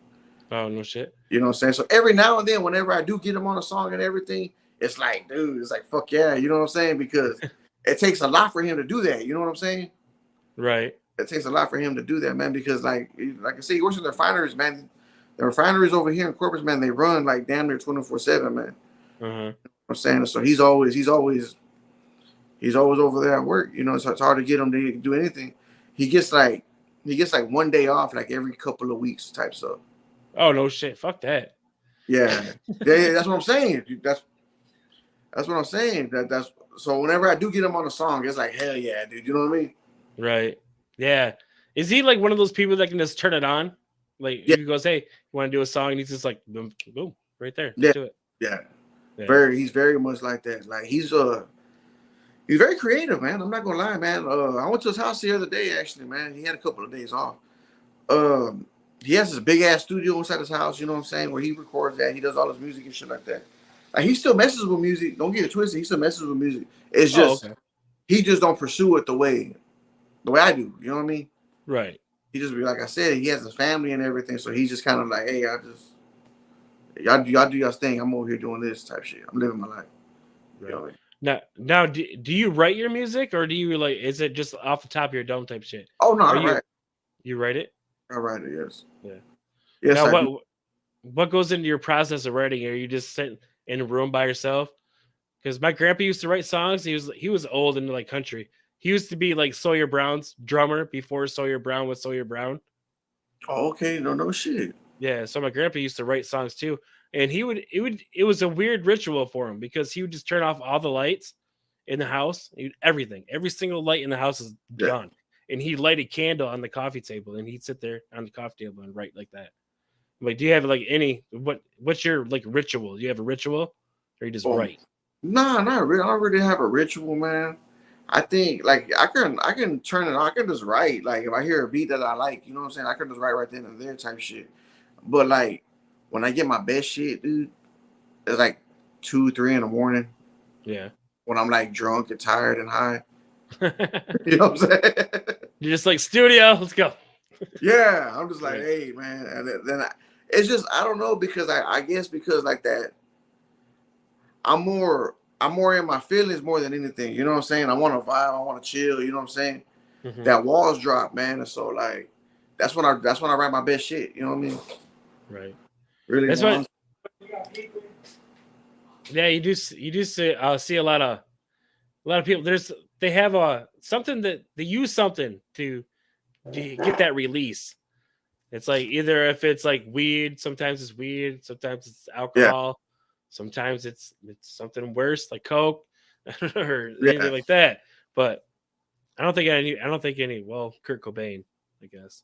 Oh, no shit. You know what I'm saying? So every now and then, whenever I do get him on a song and everything, it's like, dude, it's like, fuck yeah, you know what I'm saying? Because it takes a lot for him to do that. You know what I'm saying? Right. It takes a lot for him to do that, man. Because like I say, he works in the refineries, man. The refineries over here in Corpus, man, they run like damn near 24/7, man. You know what I'm saying? So he's always over there at work. You know, so it's hard to get him to do anything. He gets like 1 day off like every couple of weeks type stuff. Oh no shit! Fuck that. Yeah, that's what I'm saying. Dude, that's what I'm saying. That's so. Whenever I do get him on a song, it's like hell yeah, dude. You know what I mean? Right. Yeah. Is he like one of those people that can just turn it on? Like if he goes, "Hey, you want to do a song?" and he's just like, boom, boom, right there. Let's do it. Yeah. He's very much like that. Like he's very creative, man. I'm not gonna lie, man. I went to his house the other day, actually, man. He had a couple of days off. He has this big ass studio inside his house, you know what I'm saying, where he records that. He does all his music and shit like that. Like he still messes with music. Don't get it twisted. He still messes with music. It's just he just don't pursue it the way I do. You know what I mean? Right. He just be like I said, he has a family and everything, so he's just kind of like, hey, y'all do y'all thing. I'm over here doing this type shit. I'm living my life. Right. You know? Now, do you write your music, or do you like? Is it just off the top of your dome type shit? Oh no, I write. You write it? I write it. Yes. Yeah. Yes. Now, what goes into your process of writing? Are you just sitting in a room by yourself? Because my grandpa used to write songs. He was old into like country. He used to be like Sawyer Brown's drummer before Sawyer Brown was Sawyer Brown. Oh, okay. No shit. Yeah. So my grandpa used to write songs too. And it was a weird ritual for him because he would just turn off all the lights in the house. Everything. Every single light in the house is gone. And he'd light a candle on the coffee table and he'd sit there on the coffee table and write like that. I'm like, do you have like what's your like ritual? Do you have a ritual or you just write? Nah, not really. I don't really have a ritual, man. I think like I can turn it on. I can just write. Like if I hear a beat that I like, you know what I'm saying? I can just write right then and there type shit. But like when I get my best shit, dude, it's like 2-3 in the morning. Yeah. When I'm like drunk and tired and high. You know what I'm saying? You're just like, studio, let's go. Yeah. I'm just like, hey man. And then it's just I don't know, because I guess because like that I'm more in my feelings more than anything. You know what I'm saying? I want to vibe, I want to chill, you know what I'm saying? Mm-hmm. That walls drop, man. And so like that's when I write my best shit. You know what I mean? Right. Really? That's what. Yeah, you do see a lot of people. They have something that they use something to get that release. It's like either if it's like weed, sometimes it's weed, sometimes it's alcohol, sometimes it's something worse like coke or anything like that. But I don't think any. Well, Kurt Cobain, I guess.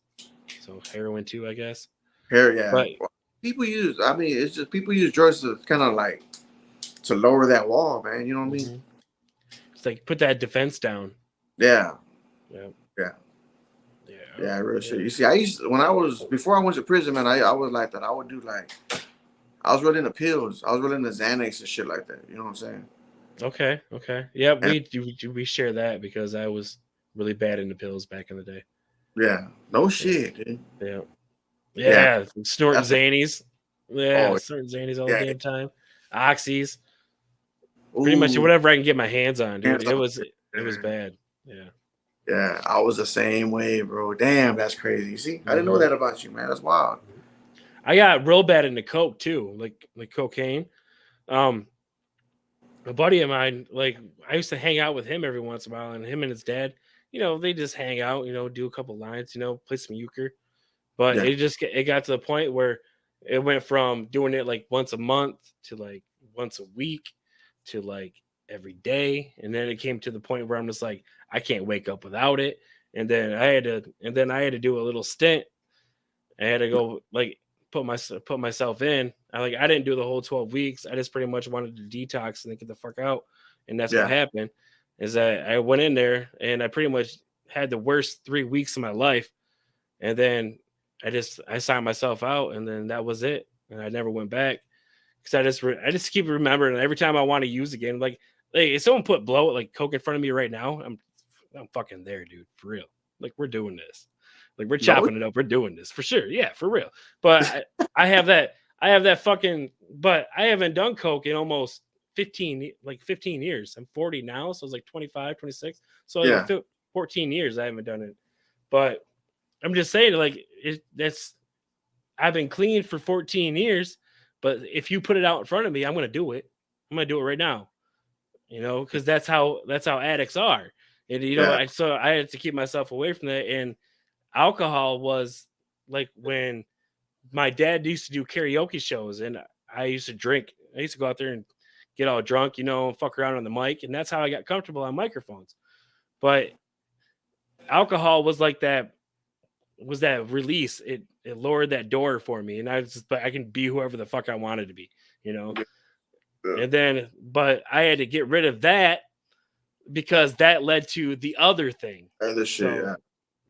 So heroin too, I guess. But people use. I mean, it's just people use drugs to kind of like to lower that wall, man. You know what I mean? It's like put that defense down. Yeah. Yeah, real shit. You see, before I went to prison, man, I was like that. I would do like, I was really into pills. I was really into Xanax and shit like that. You know what I'm saying? Okay. Yeah, we share that because I was really bad into pills back in the day. Yeah. No shit, dude. Yeah. Snorting Xannies. Yeah, snorting Xannies all the damn time. Oxys. Pretty much whatever I can get my hands on, dude. It was bad. Yeah. Yeah, I was the same way, bro. Damn, that's crazy. See, I didn't know that about you, man. That's wild. I got real bad into coke too, like cocaine. A buddy of mine, like I used to hang out with him every once in a while, and him and his dad, they just hang out, do a couple lines, play some euchre. But Yeah, it got to the point where it went from doing it like once a month to like once a week to like every day, and then it came to the point where I'm just like I can't wake up without it, and then I had to do a little stint. I had to go like put myself in. I didn't do the whole 12 weeks. I just pretty much wanted to detox and then get the fuck out, and that's what yeah, happened. Is that I went in there and I pretty much had the worst 3 weeks of my life, and then I signed myself out, and then that was it, and I never went back because I just keep remembering every time I want to use again. Like if someone put like coke in front of me right now, I'm fucking there, dude, for real. Like we're doing this, like we're no, chopping it up, we're doing this for sure, yeah, for real. But I have that fucking, but I haven't done coke in almost 15 years. I'm 40 now, so it's like 25, 26. So yeah, 14 years I haven't done it, but. I'm just saying, like I've been clean for 14 years, but if you put it out in front of me, I'm gonna do it. I'm gonna do it right now, because that's how addicts are. And yeah, so I had to keep myself away from that. And alcohol was like when my dad used to do karaoke shows, and I used to drink. I used to go out there and get all drunk, and fuck around on the mic, and that's how I got comfortable on microphones. But alcohol was like that. Was that release? It lowered that door for me, and I can be whoever the fuck I wanted to be, yeah. And then, but I had to get rid of that because that led to the other thing. And the shit, yeah.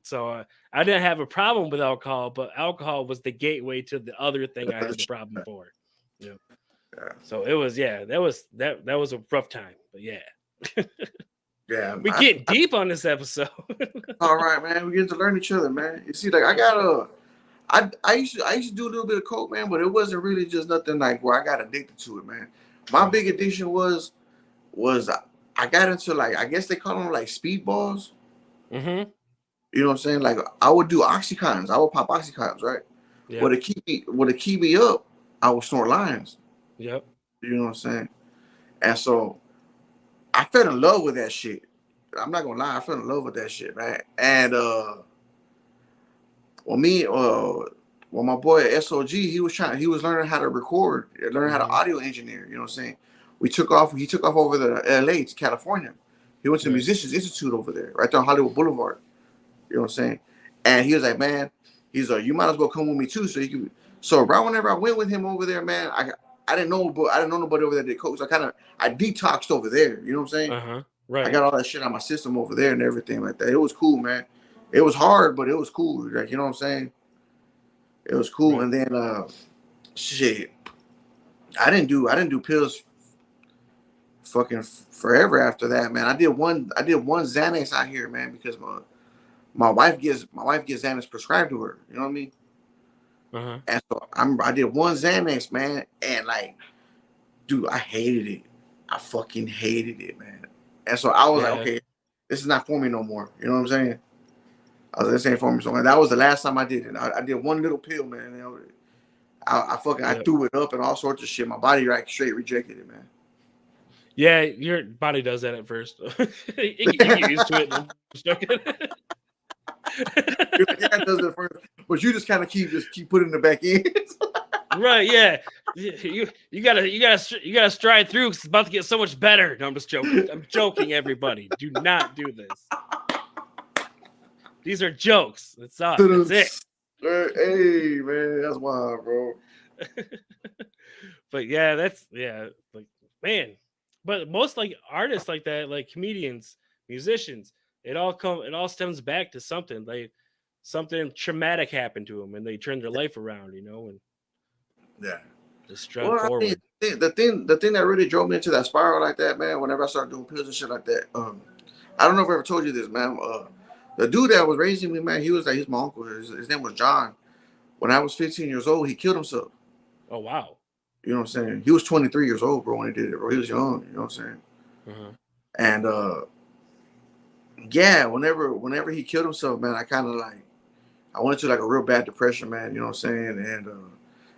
So I didn't have a problem with alcohol, but alcohol was the gateway to the other thing I had the problem for. Yeah. So it was, that was a rough time, but yeah. Yeah, we get deep on this episode. All right, man. We get to learn each other, man. You see, like I used to do a little bit of coke, man, but it wasn't really just nothing like where I got addicted to it, man. My big addiction was I got into, like, I guess they call them like speedballs. Mm-hmm. You know what I'm saying? Like I would do oxycontins. I would pop oxycontins, right? Yeah. Would it keep me up? I would snort lines. Yep. You know what I'm saying? And so I fell in love with that shit. I'm not gonna lie, I fell in love with that shit, man. And when my boy SOG, he was learning how to record, learning how to audio engineer. You know what I'm saying? He took off over to LA to California. He went to Musicians Institute over there, right there on Hollywood Boulevard. You know what I'm saying? And he was like, man, he's like, you might as well come with me too, so you can. So right whenever I went with him over there, man, I didn't know nobody over there that did coke. So I detoxed over there. You know what I'm saying? Right. I got all that shit on my system over there and everything like that. It was cool, man. It was hard, but it was cool. Like, you know what I'm saying? It was cool. Right. And then shit, I didn't do pills fucking forever after that, man. I did one Xanax out here, man, because my wife gets Xanax prescribed to her. You know what I mean? And so I did one Xanax, man, and like, dude, I hated it. I fucking hated it, man. And so I was like, okay, this is not for me no more. You know what I'm saying? I was like, this ain't for me. So that was the last time I did it. I did one little pill, man. And I threw it up and all sorts of shit. My body like straight rejected it, man. Yeah, your body does that at first. You get used to it. Yeah, it does it first, but you just kind of keep putting it back in. Right? Yeah. You gotta stride through because it's about to get so much better. No, I'm just joking. I'm joking. Everybody, do not do this. These are jokes. That's it. Hey, man, that's wild, bro. But yeah, like, man. But most like artists like that, like comedians, musicians, it all stems back to something. Like something traumatic happened to them and they turned their life around, and just strive forward. I mean, the thing that really drove me into that spiral like that, man, whenever I started doing pills and shit like that, I don't know if I ever told you this, man. The dude that was raising me, man, he's my uncle. His name was John. When I was 15 years old, he killed himself. Oh, wow. You know what I'm saying? He was 23 years old, bro, when he did it, bro. He was young, you know what I'm saying? And yeah, whenever he killed himself, man, I kind of like I went into like a real bad depression, man. You know what I'm saying? And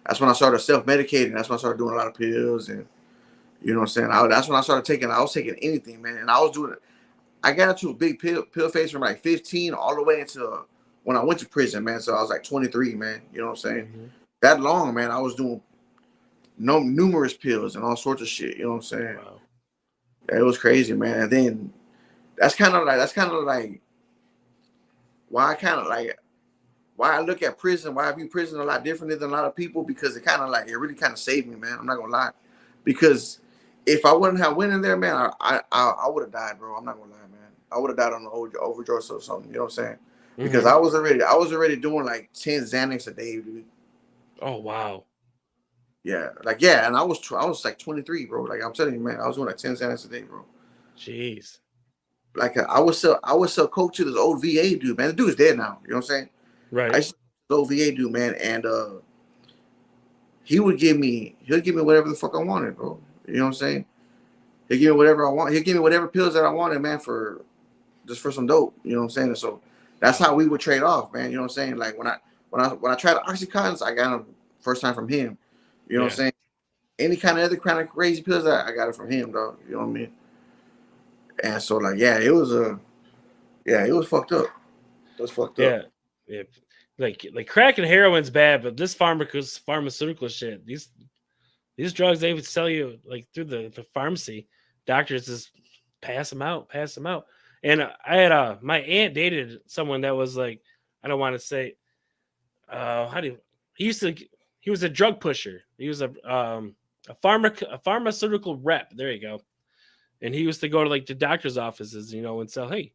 that's when I started self-medicating. That's when I started doing a lot of pills, and you know what I'm saying. That's when I started taking. I was taking anything, man, and I was doing it. I got into a big pill phase from like 15 all the way into when I went to prison, man. So I was like 23, man. You know what I'm saying? Mm-hmm. That long, man. I was doing numerous pills and all sorts of shit. You know what I'm saying? Wow. It was crazy, man. And then that's kind of like why I kind of like why I look at prison, why I view prison a lot differently than a lot of people, because it kind of like it really kind of saved me, man. I'm not gonna lie, because if I wouldn't have went in there, man, I would have died, bro. I'm not gonna lie, man. I would have died on the overdose or something. You know what I'm saying? Because I was already doing like 10 Xanax a day, dude. Oh wow. Yeah, like yeah, and I was like 23, bro. Like I'm telling you, man, I was doing like 10 Xanax a day, bro. Jeez. Like I would sell coke to this old VA dude, man. The dude's dead now. You know what I'm saying? Right. I used to this old VA dude, man, and he'll give me whatever the fuck I wanted, bro. You know what I'm saying? He'll give me whatever I want. He'll give me whatever pills that I wanted, man, for some dope. You know what I'm saying? And so that's how we would trade off, man. You know what I'm saying? Like when I tried Oxycontins, I got them first time from him. You know what I'm saying? Any kind of other kind of crazy pills, I got it from him, dog. You know what I mean? And so like, yeah, it was fucked up. It was fucked up. Yeah. Like crack and heroin's bad, but this pharmaceutical shit, these drugs they would sell you like through the pharmacy. Doctors just pass them out. And I had my aunt dated someone that was like, I don't want to say, he was a drug pusher. He was a pharmaceutical rep. There you go. And he used to go to like the doctor's offices, and sell, hey,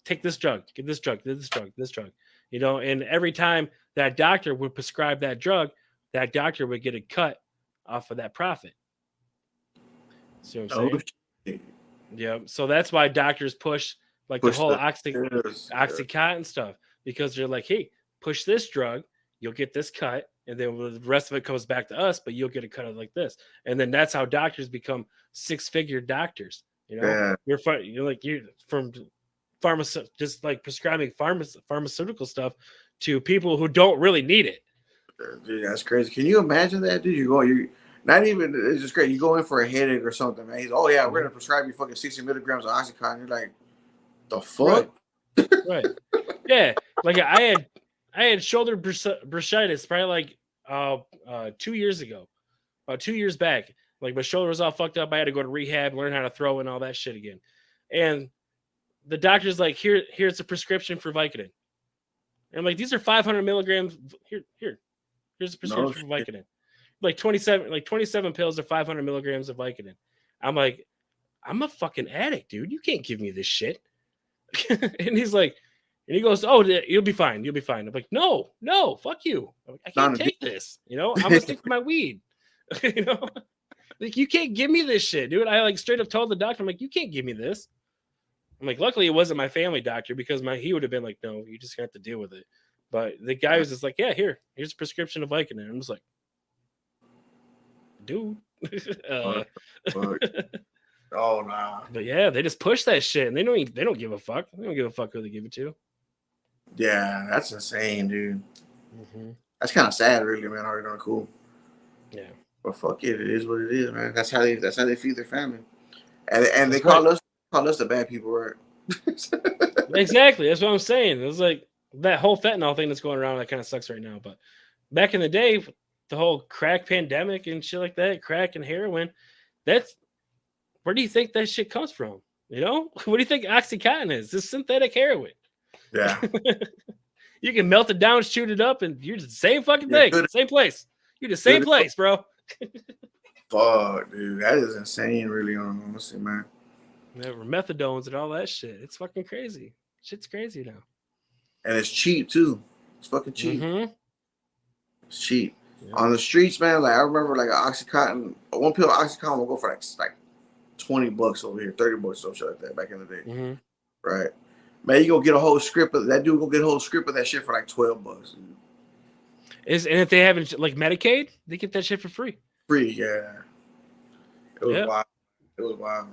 take this drug, get this drug, this drug, and every time that doctor would prescribe that drug, that doctor would get a cut off of that profit. See what I'm saying? Yeah. So that's why doctors push like the whole Oxycontin stuff, because they're like, hey, push this drug, you'll get this cut, and then the rest of it comes back to us, but you'll get a cut of like this. And then that's how doctors become 6-figure doctors. You're from just like prescribing pharmaceutical stuff to people who don't really need it. Dude, that's crazy. Can you imagine that, dude? You not even, it's just great. You go in for a headache or something, man. He's, oh yeah, we're gonna prescribe you fucking 60 milligrams of Oxycontin. You're like, the fuck? Right. Yeah. Like I had shoulder bursitis probably like 2 years ago, about 2 years back. Like my shoulder was all fucked up. I had to go to rehab, learn how to throw and all that shit again. And the doctor's like, here's a prescription for Vicodin. And I'm like, these are 500 milligrams. Here's a prescription for Vicodin. Like 27 pills or 500 milligrams of Vicodin. I'm like, I'm a fucking addict, dude. You can't give me this shit. And he's like, and he goes, oh, you'll be fine. You'll be fine. I'm like, no, fuck you. Like, I can't take this. I'm gonna stick to my weed. Like, you can't give me this shit, dude. I like straight up told the doctor, I'm like, you can't give me this. I'm like, luckily it wasn't my family doctor, because he would have been like, no, you just have to deal with it. But the guy was just like, yeah, here's a prescription of Vicodin. I'm just like, dude. Oh nah. But yeah, they just push that shit, and they don't give a fuck. They don't give a fuck who they give it to. Yeah, that's insane, dude. Mm-hmm. That's kind of sad, really, man. Already done cool. Yeah, but fuck it is what it is, man. That's how they feed their family, and they call us the bad people, right? Exactly. That's what I'm saying. It was like that whole fentanyl thing that's going around. That kind of sucks right now. But back in the day, the whole crack pandemic and shit like that, crack and heroin. That's where do you think that shit comes from? What do you think Oxycontin is? It's synthetic heroin. Yeah. You can melt it down, shoot it up, and you're the same fucking thing. Same place. You're the same place, bro. Fuck, dude. That is insane, really, honestly, man. Yeah, methadones and all that shit. It's fucking crazy. Shit's crazy now. And it's cheap, too. It's fucking cheap. Mm-hmm. It's cheap. Yeah. On the streets, man, like I remember like an Oxycontin, one pill of Oxycontin will go for like $20 over here, $30, some shit like that back in the day. Mm-hmm. Right. Man, you go get a whole script of that dude. Go get a whole script of that shit for like $12. And if they haven't like Medicaid, they get that shit for free. Free, yeah. It was wild. It was wild.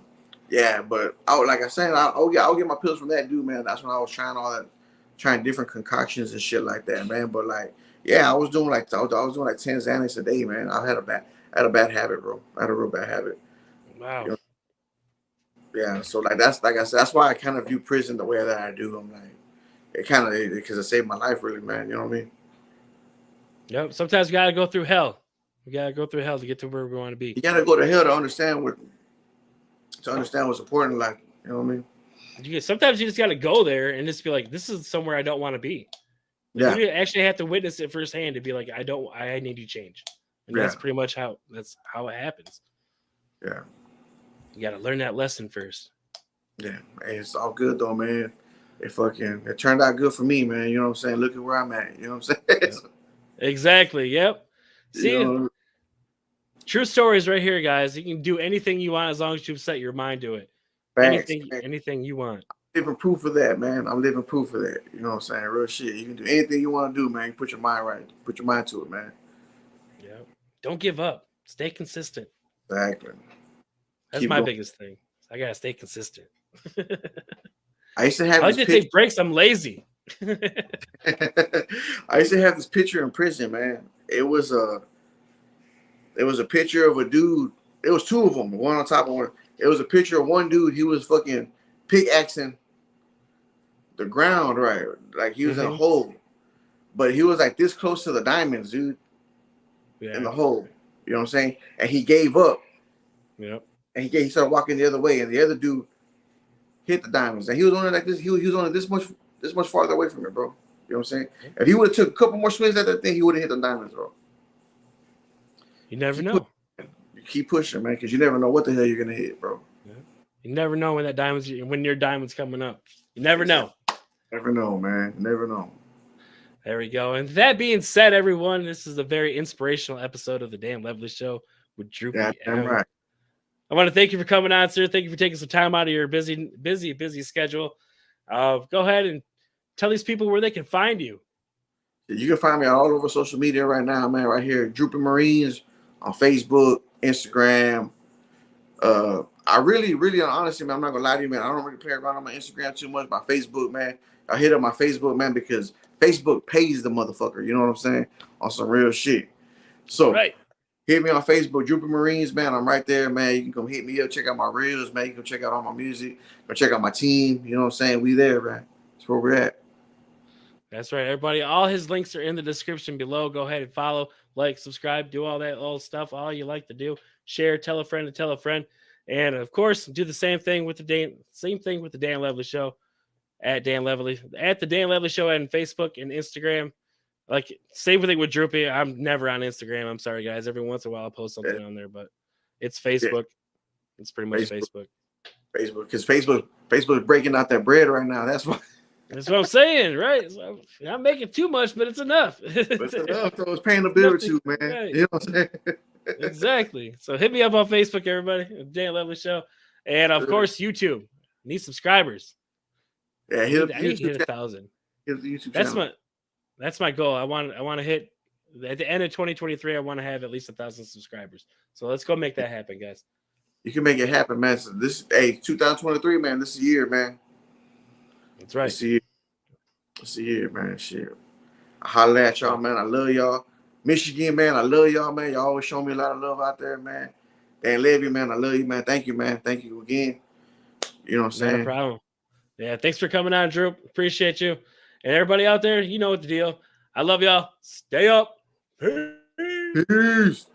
Yeah, but like I said, I'll get my pills from that dude, man. That's when I was trying different concoctions and shit like that, man. But like, yeah, I was doing like 10 Xanax a day, man. I had a bad habit, bro. I had a real bad habit. Wow. You know? Yeah, so like I said, that's why I kind of view prison the way that I do. I'm like, it kind of because it saved my life, really, man. You know what I mean? Yep. Sometimes we gotta go through hell. We gotta go through hell to get to where we want to be. You gotta go to hell to understand what's important. Like, you know what I mean? Sometimes you just gotta go there and just be like, this is somewhere I don't want to be. Yeah. You actually have to witness it firsthand to be like, I need to change. And that's pretty much how it happens. Yeah. You got to learn that lesson first. Yeah. Hey, it's all good though, man. It turned out good for me, man. You know what I'm saying? Look at where I'm at. You know what I'm saying? Yeah. Exactly. Yep. See, true stories right here, guys. You can do anything you want as long as you set your mind to it. Facts. Anything you want. Living proof of that, man. I'm living proof of that. You know what I'm saying? Real shit. You can do anything you want to do, man. You put your mind right. Put your mind to it, man. Yeah. Don't give up. Stay consistent. Exactly. That's my biggest thing. I gotta stay consistent. I used to have. I like to take breaks. I'm lazy. I used to have this picture in prison, man. It was a picture of a dude. It was two of them, one on top of one. It was a picture of one dude. He was fucking pickaxing the ground, right? Like he was in a hole, but he was like this close to the diamonds, dude. Yeah. In the hole, you know what I'm saying? And he gave up. Yep. And he started walking the other way, and the other dude hit the diamonds, and he was only like this. He was only this much farther away from it, bro. You know what I'm saying? If he would have took a couple more swings at that thing, he would have hit the diamonds, bro. You never know. You keep pushing, man, because you never know what the hell you're gonna hit, bro. Yeah. You never know when your diamond's coming up. You never know. Never know, man. Never know. There we go. And that being said, everyone, this is a very inspirational episode of the Dan Levely Show with Droopy M. Damn right. I want to thank you for coming on, sir. Thank you for taking some time out of your busy schedule. Go ahead and tell these people where they can find you. You can find me all over social media right now, man. Right here, Droopy Marines on Facebook, Instagram. I really, honestly, man, I'm not gonna lie to you, man. I don't really play around on my Instagram too much. My Facebook, man, I hit up my Facebook, man, because Facebook pays the motherfucker. You know what I'm saying? On some real shit. So hit me on Facebook, Droopy Marines, man. I'm right there, man. You can come hit me up, check out my reels, man. You can check out all my music, go check out my team. You know what I'm saying? We there, man. That's where we're at. That's right, everybody. All his links are in the description below. Go ahead and follow, like, subscribe, do all that old stuff, all you like to do. Share, tell a friend to tell a friend. And of course, do the same thing with the Dan Levely Show at Dan Levely, at the Dan Levely Show on Facebook and Instagram. Like, same thing with Droopy. I'm never on Instagram. I'm sorry, guys. Every once in a while, I'll post something on there, but it's Facebook. Yeah. It's pretty much Facebook. Because Facebook is breaking out that bread right now. That's why. That's what I'm saying, right? So I'm not making too much, but it's enough. It's enough. So it's paying the bill too, man. Right. You know what I'm saying? Exactly. So hit me up on Facebook, everybody. Dan Levely Show, and of course YouTube. Need subscribers. Yeah, I need to hit 1,000. That's my goal. I want to hit at the end of 2023. I want to have at least 1,000 subscribers. So let's go make that happen, guys. You can make it happen, man. So 2023, man. This is a year, man. That's right. It's a year, man. Shit. I holler at y'all, man. I love y'all. Michigan, man. I love y'all, man. Y'all always show me a lot of love out there, man. Dan Levy, man. I love you, man. Thank you, man. Thank you again. You know what I'm saying? No problem. Yeah, thanks for coming on, Drew. Appreciate you. And everybody out there, you know what the deal. I love y'all. Stay up. Peace.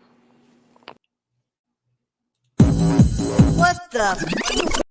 What the?